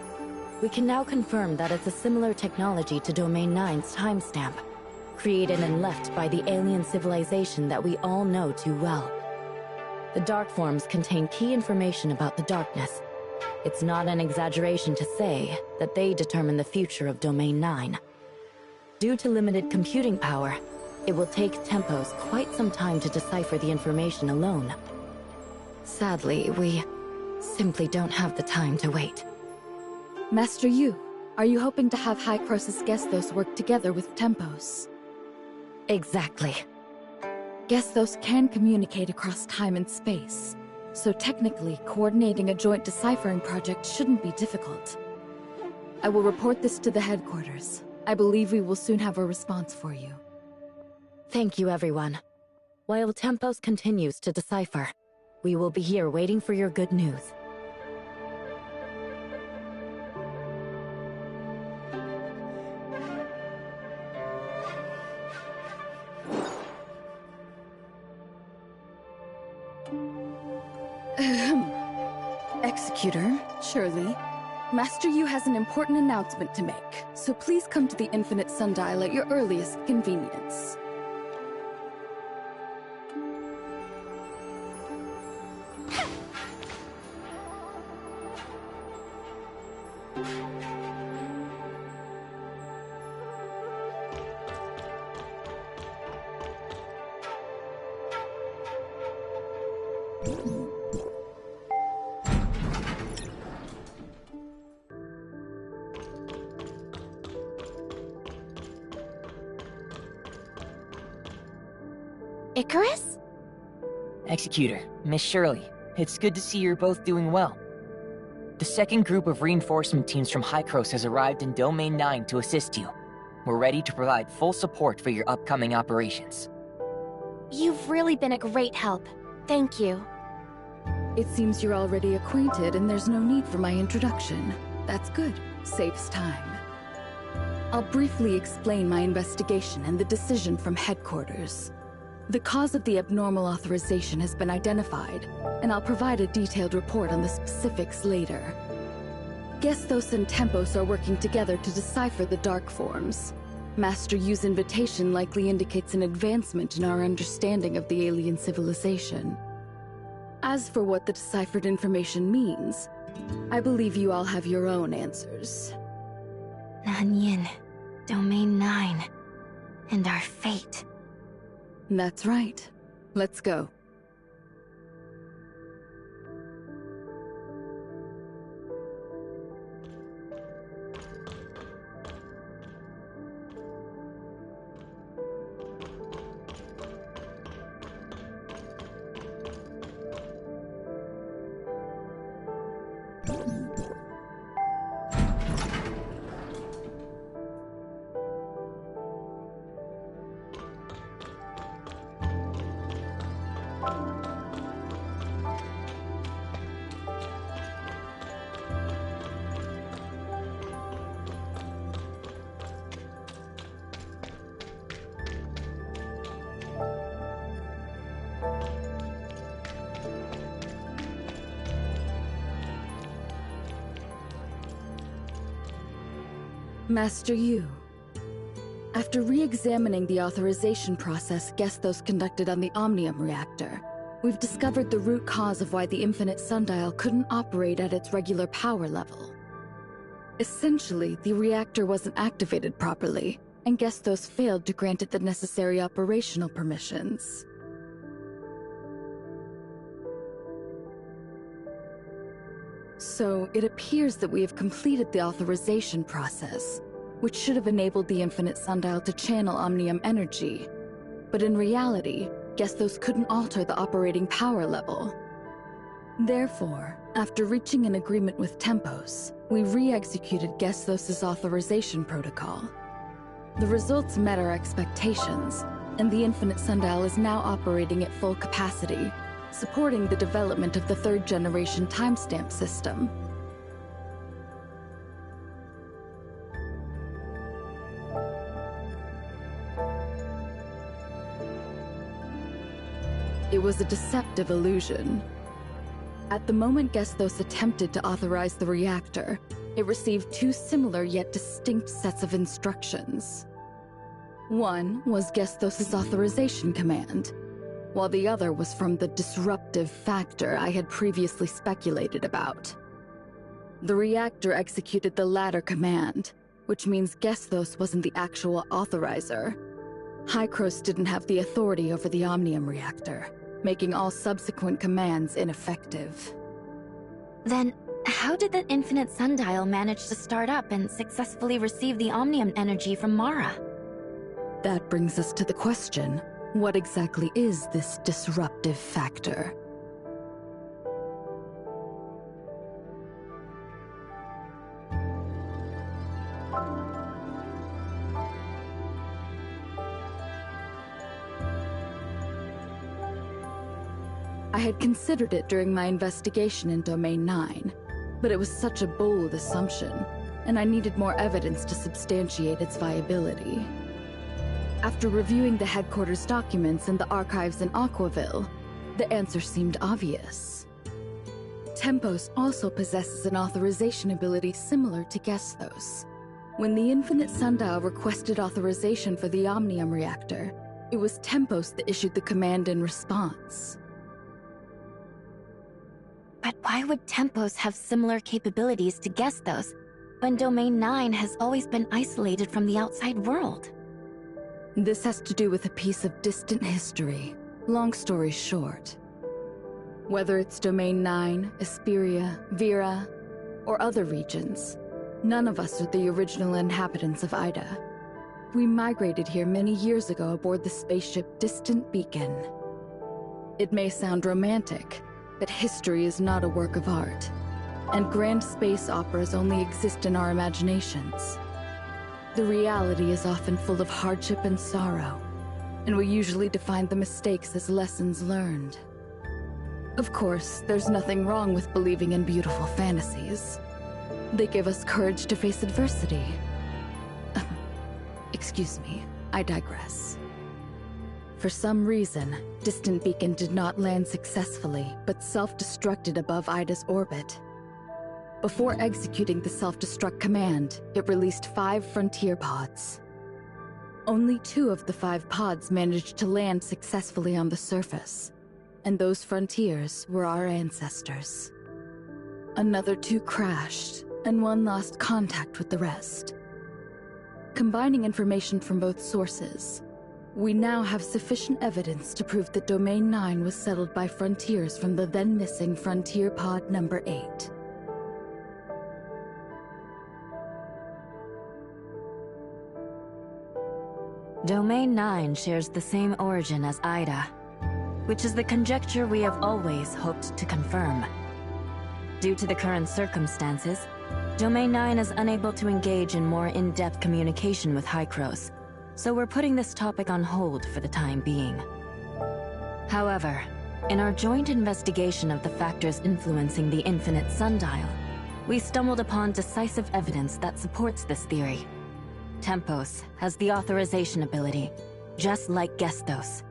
We can now confirm that it's a similar technology to Domain 9's timestamp, created and left by the alien civilization that we all know too well. The dark forms contain key information about the darkness. It's not an exaggeration to say that they determine the future of Domain 9. Due to limited computing power, it will take Tempos quite some time to decipher the information alone. Sadly, we simply don't have the time to wait. Master Yu, are you hoping to have High Cross's Gestos work together with Tempos? Exactly. Gestos can communicate across time and space, so technically, coordinating a joint deciphering project shouldn't be difficult. I will report this to the headquarters. I believe we will soon have a response for you. Thank you, everyone. While Tempos continues to decipher, we will be here waiting for your good news. Executor, Shirley, Master Yu has an important announcement to make, so please come to the Infinite Sundial at your earliest convenience. Icarus? Executor, Miss Shirley, it's good to see you're both doing well. The second group of reinforcement teams from Hykros has arrived in Domain 9 to assist you. We're ready to provide full support for your upcoming operations. You've really been a great help. Thank you. It seems you're already acquainted and there's no need for my introduction. That's good. Saves time. I'll briefly explain my investigation and the decision from headquarters. The cause of the abnormal authorization has been identified, and I'll provide a detailed report on the specifics later. Gestos and Tempos are working together to decipher the dark forms. Master Yu's invitation likely indicates an advancement in our understanding of the alien civilization. As for what the deciphered information means, I believe you all have your own answers. Nanyin, Domain 9, and our fate. That's right. Let's go. Master Yu. After re-examining the authorization process Gestos conducted on the Omnium reactor, we've discovered the root cause of why the Infinite Sundial couldn't operate at its regular power level. Essentially, the reactor wasn't activated properly, and Gestos failed to grant it the necessary operational permissions. So, it appears that we have completed the authorization process, which should have enabled the Infinite Sundial to channel Omnium energy. But in reality, Gestos couldn't alter the operating power level. Therefore, after reaching an agreement with Tempos, we re-executed Gestos' authorization protocol. The results met our expectations, and the Infinite Sundial is now operating at full capacity, supporting the development of the third-generation timestamp system. It was a deceptive illusion. At the moment Gestos attempted to authorize the reactor, it received two similar yet distinct sets of instructions. One was Gestos' authorization command, while the other was from the disruptive factor I had previously speculated about. The reactor executed the latter command, which means Gestos wasn't the actual authorizer. Hykros didn't have the authority over the Omnium reactor, making all subsequent commands ineffective. Then, how did the Infinite Sundial manage to start up and successfully receive the Omnium energy from Mara? That brings us to the question, what exactly is this disruptive factor? I had considered it during my investigation in Domain 9, but it was such a bold assumption, and I needed more evidence to substantiate its viability. After reviewing the headquarters documents and the archives in Aquaville, the answer seemed obvious. Tempos also possesses an authorization ability similar to Gestos. When the Infinite Sundial requested authorization for the Omnium reactor, it was Tempos that issued the command in response. But why would Tempos have similar capabilities to Gestos, when Domain 9 has always been isolated from the outside world? This has to do with a piece of distant history. Long story short. Whether it's Domain 9, Esperia, Vera, or other regions, none of us are the original inhabitants of Ida. We migrated here many years ago aboard the spaceship Distant Beacon. It may sound romantic, but history is not a work of art, and grand space operas only exist in our imaginations. The reality is often full of hardship and sorrow, and we usually define the mistakes as lessons learned. Of course, there's nothing wrong with believing in beautiful fantasies. They give us courage to face adversity. Excuse me, I digress. For some reason, Distant Beacon did not land successfully, but self-destructed above Ida's orbit. Before executing the self-destruct command, it released 5 frontier pods. Only 2 of the 5 pods managed to land successfully on the surface, and those frontiers were our ancestors. Another 2 crashed, and 1 lost contact with the rest. Combining information from both sources, we now have sufficient evidence to prove that Domain 9 was settled by frontiers from the then-missing Frontier Pod number 8. Domain 9 shares the same origin as Ida, which is the conjecture we have always hoped to confirm. Due to the current circumstances, Domain 9 is unable to engage in more in-depth communication with Hykros, so we're putting this topic on hold for the time being. However, in our joint investigation of the factors influencing the Infinite Sundial, we stumbled upon decisive evidence that supports this theory. Tempos has the authorization ability, just like Gestos.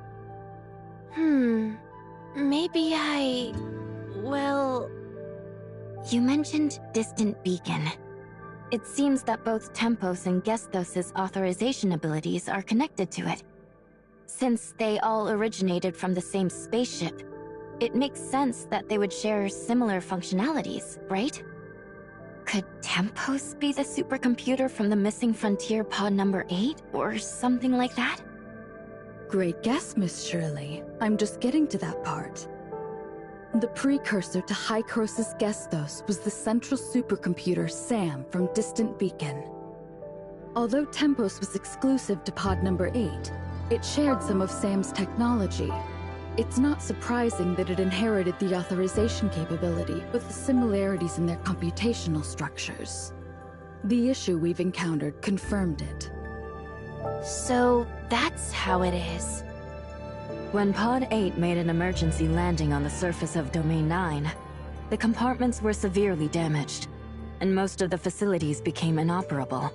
Maybe well... You mentioned Distant Beacon. It seems that both Tempos and Gestos' authorization abilities are connected to it. Since they all originated from the same spaceship, it makes sense that they would share similar functionalities, right? Could Tempos be the supercomputer from the missing Frontier Pod number 8, or something like that? Great guess, Miss Shirley. I'm just getting to that part. The precursor to Hykros' Gestos was the central supercomputer SAM from Distant Beacon. Although Tempos was exclusive to Pod number 8, it shared some of SAM's technology. It's not surprising that it inherited the authorization capability with the similarities in their computational structures. The issue we've encountered confirmed it. So that's how it is. When Pod 8 made an emergency landing on the surface of Domain 9, the compartments were severely damaged, and most of the facilities became inoperable.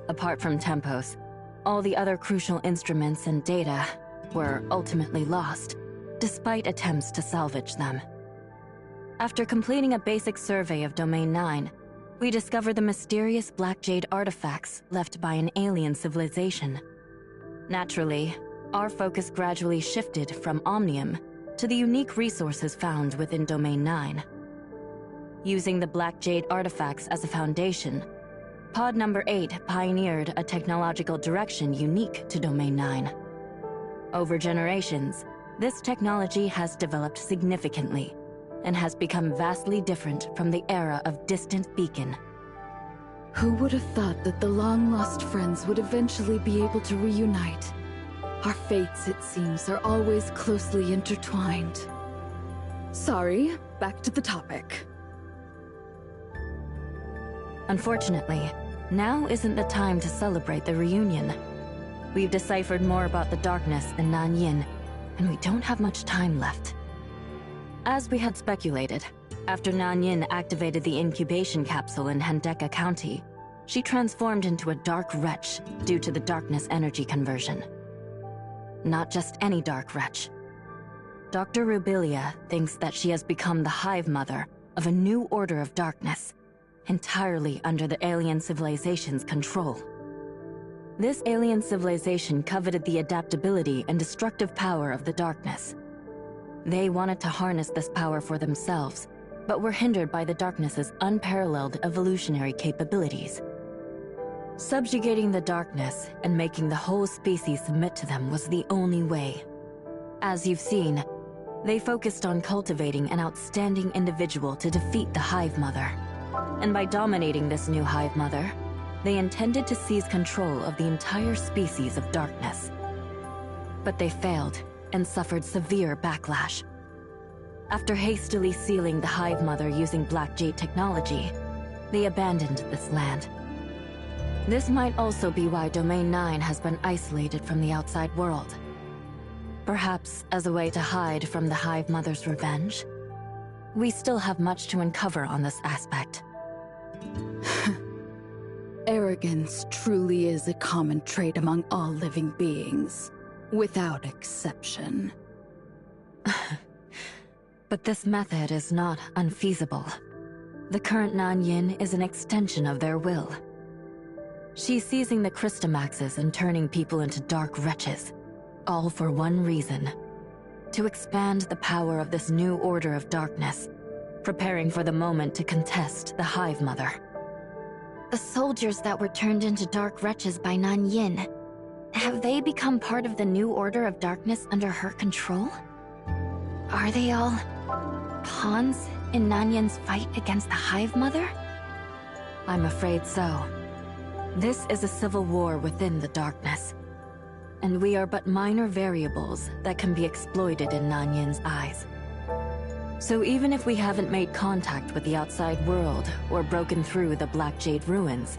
Apart from Tempos, all the other crucial instruments and data were ultimately lost, despite attempts to salvage them. After completing a basic survey of Domain 9, we discovered the mysterious Black Jade artifacts left by an alien civilization. Naturally, our focus gradually shifted from Omnium to the unique resources found within Domain 9. Using the Black Jade artifacts as a foundation, Pod Number 8 pioneered a technological direction unique to Domain 9. Over generations, this technology has developed significantly and has become vastly different from the era of Distant Beacon. Who would have thought that the long-lost friends would eventually be able to reunite? Our fates, it seems, are always closely intertwined. Sorry, back to the topic. Unfortunately, now isn't the time to celebrate the reunion. We've deciphered more about the darkness in Nanyin, and we don't have much time left. As we had speculated, after Nanyin activated the incubation capsule in Hendeka County, she transformed into a dark wretch due to the darkness energy conversion. Not just any dark wretch. Dr. Rubilia thinks that she has become the hive mother of a new order of darkness, entirely under the alien civilization's control. This alien civilization coveted the adaptability and destructive power of the darkness. They wanted to harness this power for themselves, but were hindered by the darkness's unparalleled evolutionary capabilities. Subjugating the darkness and making the whole species submit to them was the only way. As you've seen, they focused on cultivating an outstanding individual to defeat the Hive Mother. And by dominating this new Hive Mother, they intended to seize control of the entire species of darkness. But they failed and suffered severe backlash. After hastily sealing the Hive Mother using Black Jade technology, they abandoned this land. This might also be why Domain 9 has been isolated from the outside world. Perhaps as a way to hide from the Hive Mother's revenge? We still have much to uncover on this aspect. Arrogance truly is a common trait among all living beings, without exception. But this method is not unfeasible. The current Nanyin is an extension of their will. She's seizing the Christomaxes and turning people into dark wretches, all for one reason: to expand the power of this new order of darkness, preparing for the moment to contest the Hive Mother. The soldiers that were turned into dark wretches by Nanyin, have they become part of the new order of darkness under her control? Are they all pawns in Nanyin's fight against the Hive Mother? I'm afraid so. This is a civil war within the darkness, and we are but minor variables that can be exploited in Nanyin's eyes. So even if we haven't made contact with the outside world or broken through the Black Jade ruins,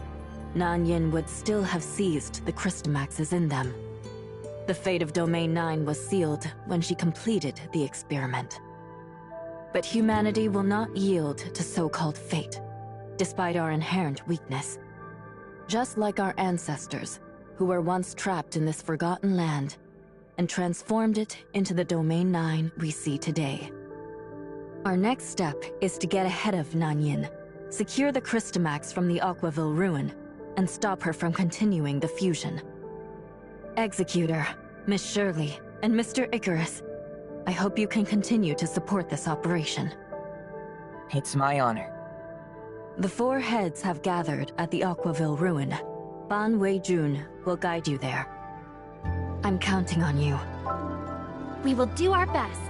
Nanyin would still have seized the Christomaxes in them. The fate of Domain 9 was sealed when she completed the experiment. But humanity will not yield to so-called fate, despite our inherent weakness. Just like our ancestors, who were once trapped in this forgotten land, and transformed it into the Domain 9 we see today. Our next step is to get ahead of Nanyin, secure the Christomax from the Aquaville ruin, and stop her from continuing the fusion. Executor, Miss Shirley, and Mr. Icarus, I hope you can continue to support this operation. It's my honor. The four heads have gathered at the Aquaville ruin. Ban Wei-jun will guide you there. I'm counting on you. We will do our best.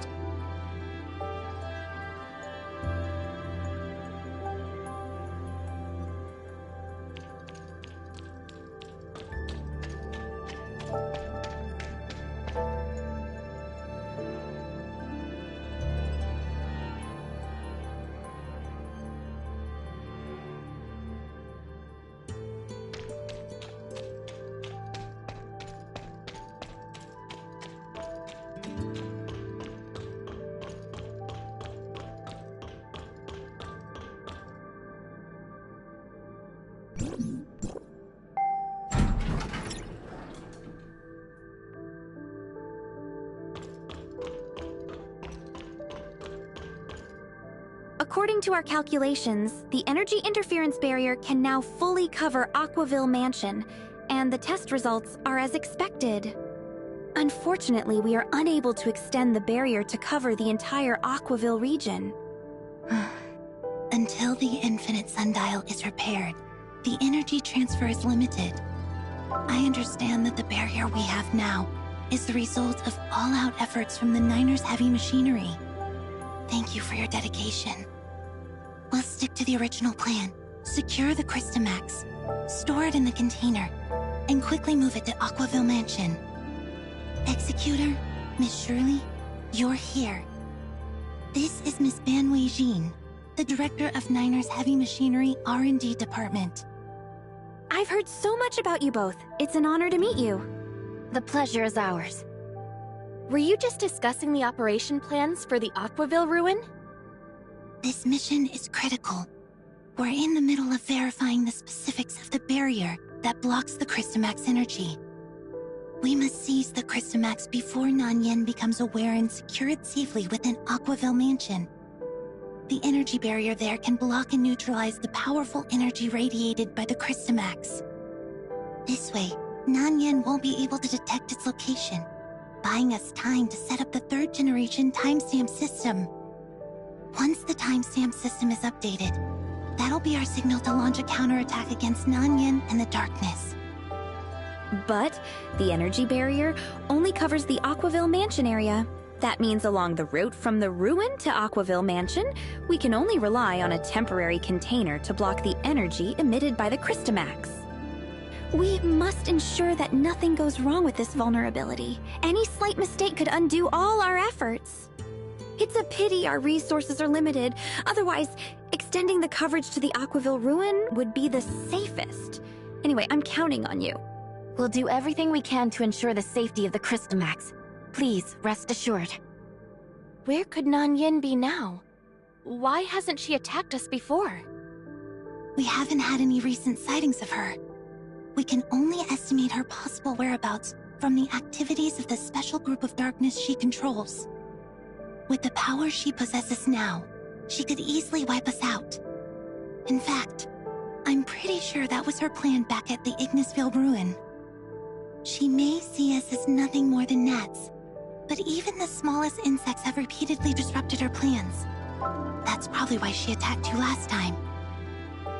According to our calculations, the energy interference barrier can now fully cover Aquaville Mansion, and the test results are as expected. Unfortunately, we are unable to extend the barrier to cover the entire Aquaville region. Until the infinite sundial is repaired, the energy transfer is limited. I understand that the barrier we have now is the result of all-out efforts from the Niners' heavy machinery. Thank you for your dedication. We'll stick to the original plan. Secure the Crystamax, store it in the container, and quickly move it to Aquaville Mansion. Executor, Miss Shirley, you're here. This is Miss Ban Wei-jin, the director of Niners' Heavy Machinery R&D Department. I've heard so much about you both. It's an honor to meet you. The pleasure is ours. Were you just discussing the operation plans for the Aquaville ruin? This mission is critical. We're in the middle of verifying the specifics of the barrier that blocks the Crystamax energy. We must seize the Crystamax before Nanyan becomes aware and secure it safely within Aquaville Mansion. The energy barrier there can block and neutralize the powerful energy radiated by the Crystamax. This way, Nanyan won't be able to detect its location, buying us time to set up the third-generation timestamp system. Once the timestamp system is updated, that'll be our signal to launch a counterattack against Nanyan and the darkness. But the energy barrier only covers the Aquaville Mansion area. That means along the route from the ruin to Aquaville Mansion, we can only rely on a temporary container to block the energy emitted by the Crystamax. We must ensure that nothing goes wrong with this vulnerability. Any slight mistake could undo all our efforts. It's a pity our resources are limited. Otherwise, extending the coverage to the Aquaville ruin would be the safest. Anyway, I'm counting on you. We'll do everything we can to ensure the safety of the Crystamax. Please, rest assured. Where could Nanyan be now? Why hasn't she attacked us before? We haven't had any recent sightings of her. We can only estimate her possible whereabouts from the activities of the special group of darkness she controls. With the power she possesses now, she could easily wipe us out. In fact, I'm pretty sure that was her plan back at the Ignisville ruin. She may see us as nothing more than gnats, but even the smallest insects have repeatedly disrupted her plans. That's probably why she attacked you last time.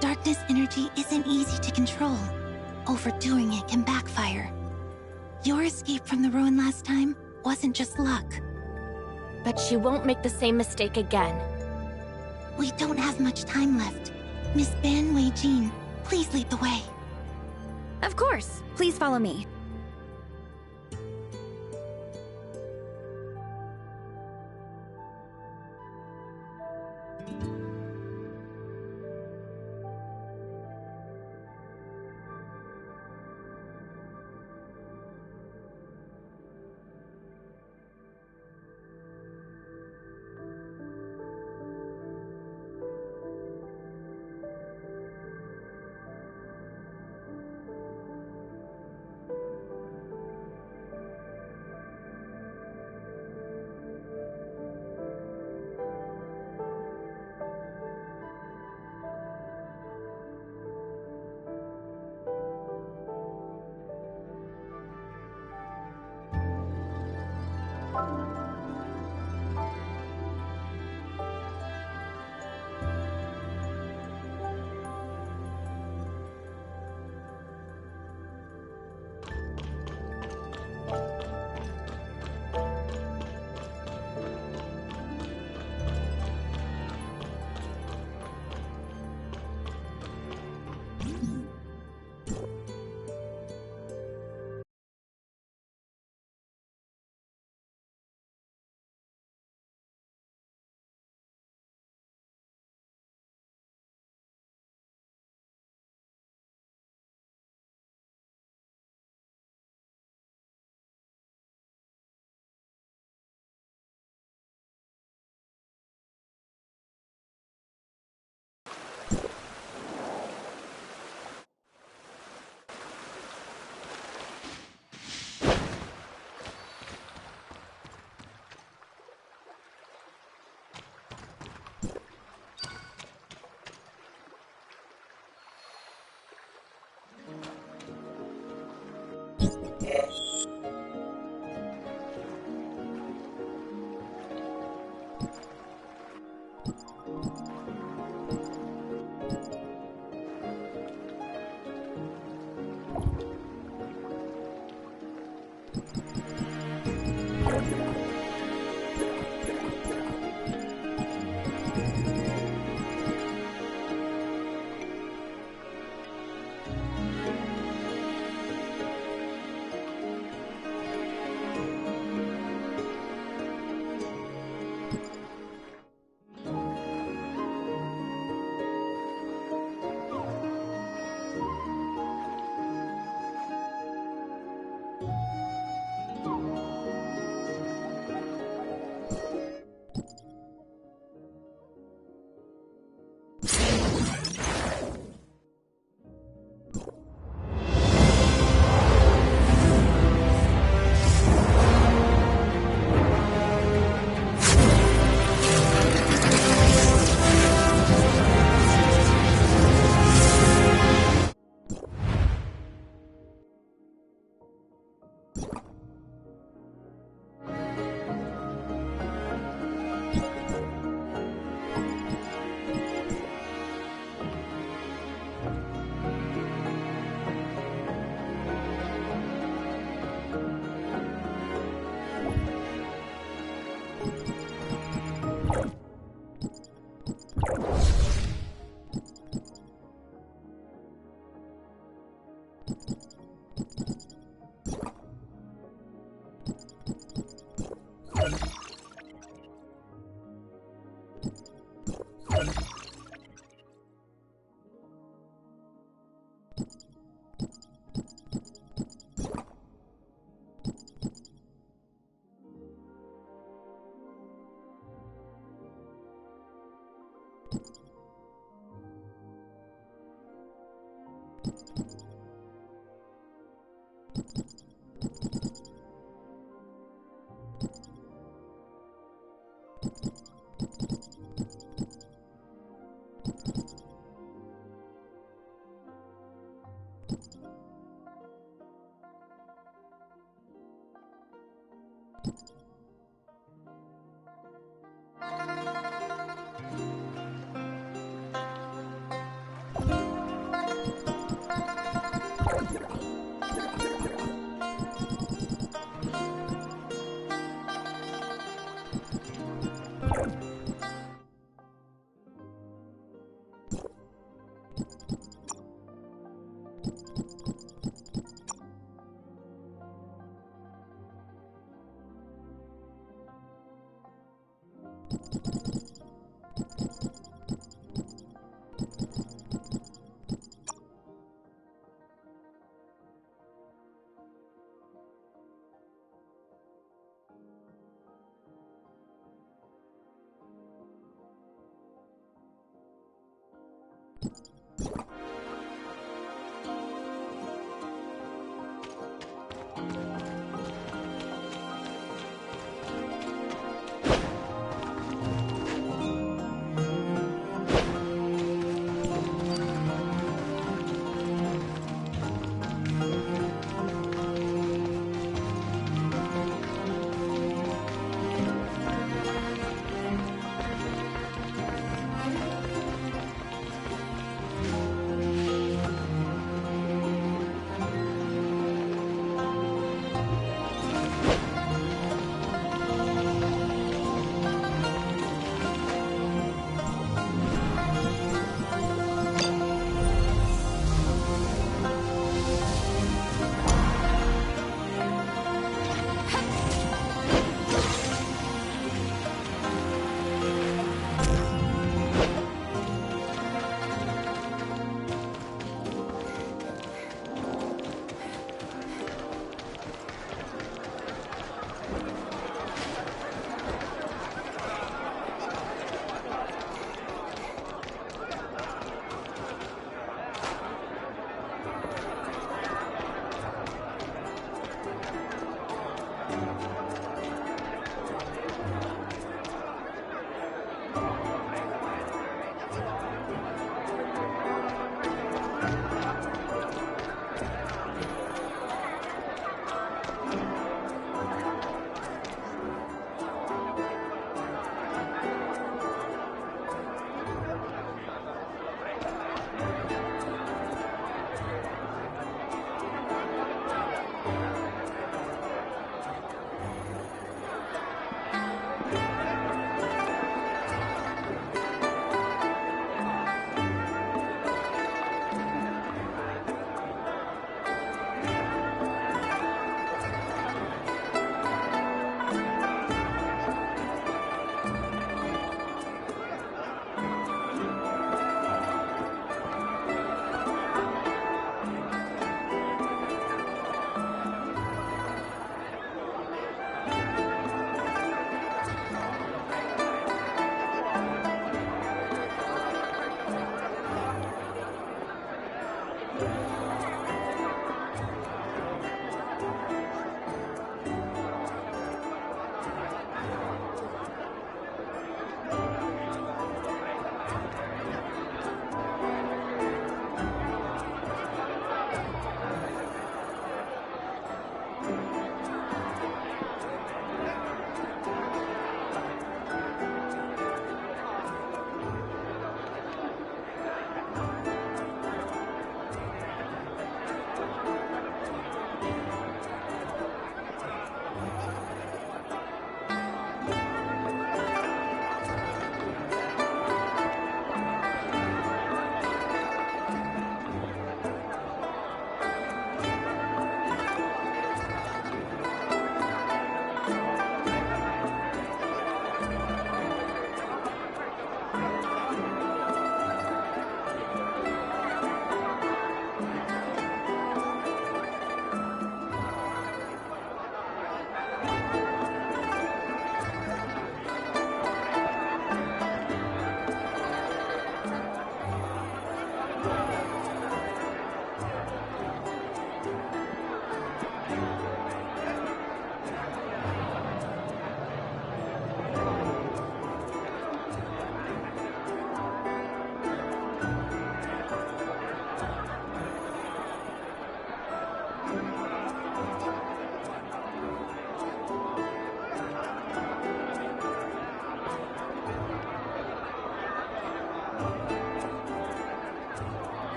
Darkness energy isn't easy to control. Overdoing it can backfire. Your escape from the ruin last time wasn't just luck. But she won't make the same mistake again. We don't have much time left. Miss Ban Wei-jin, please lead the way. Of course. Please follow me.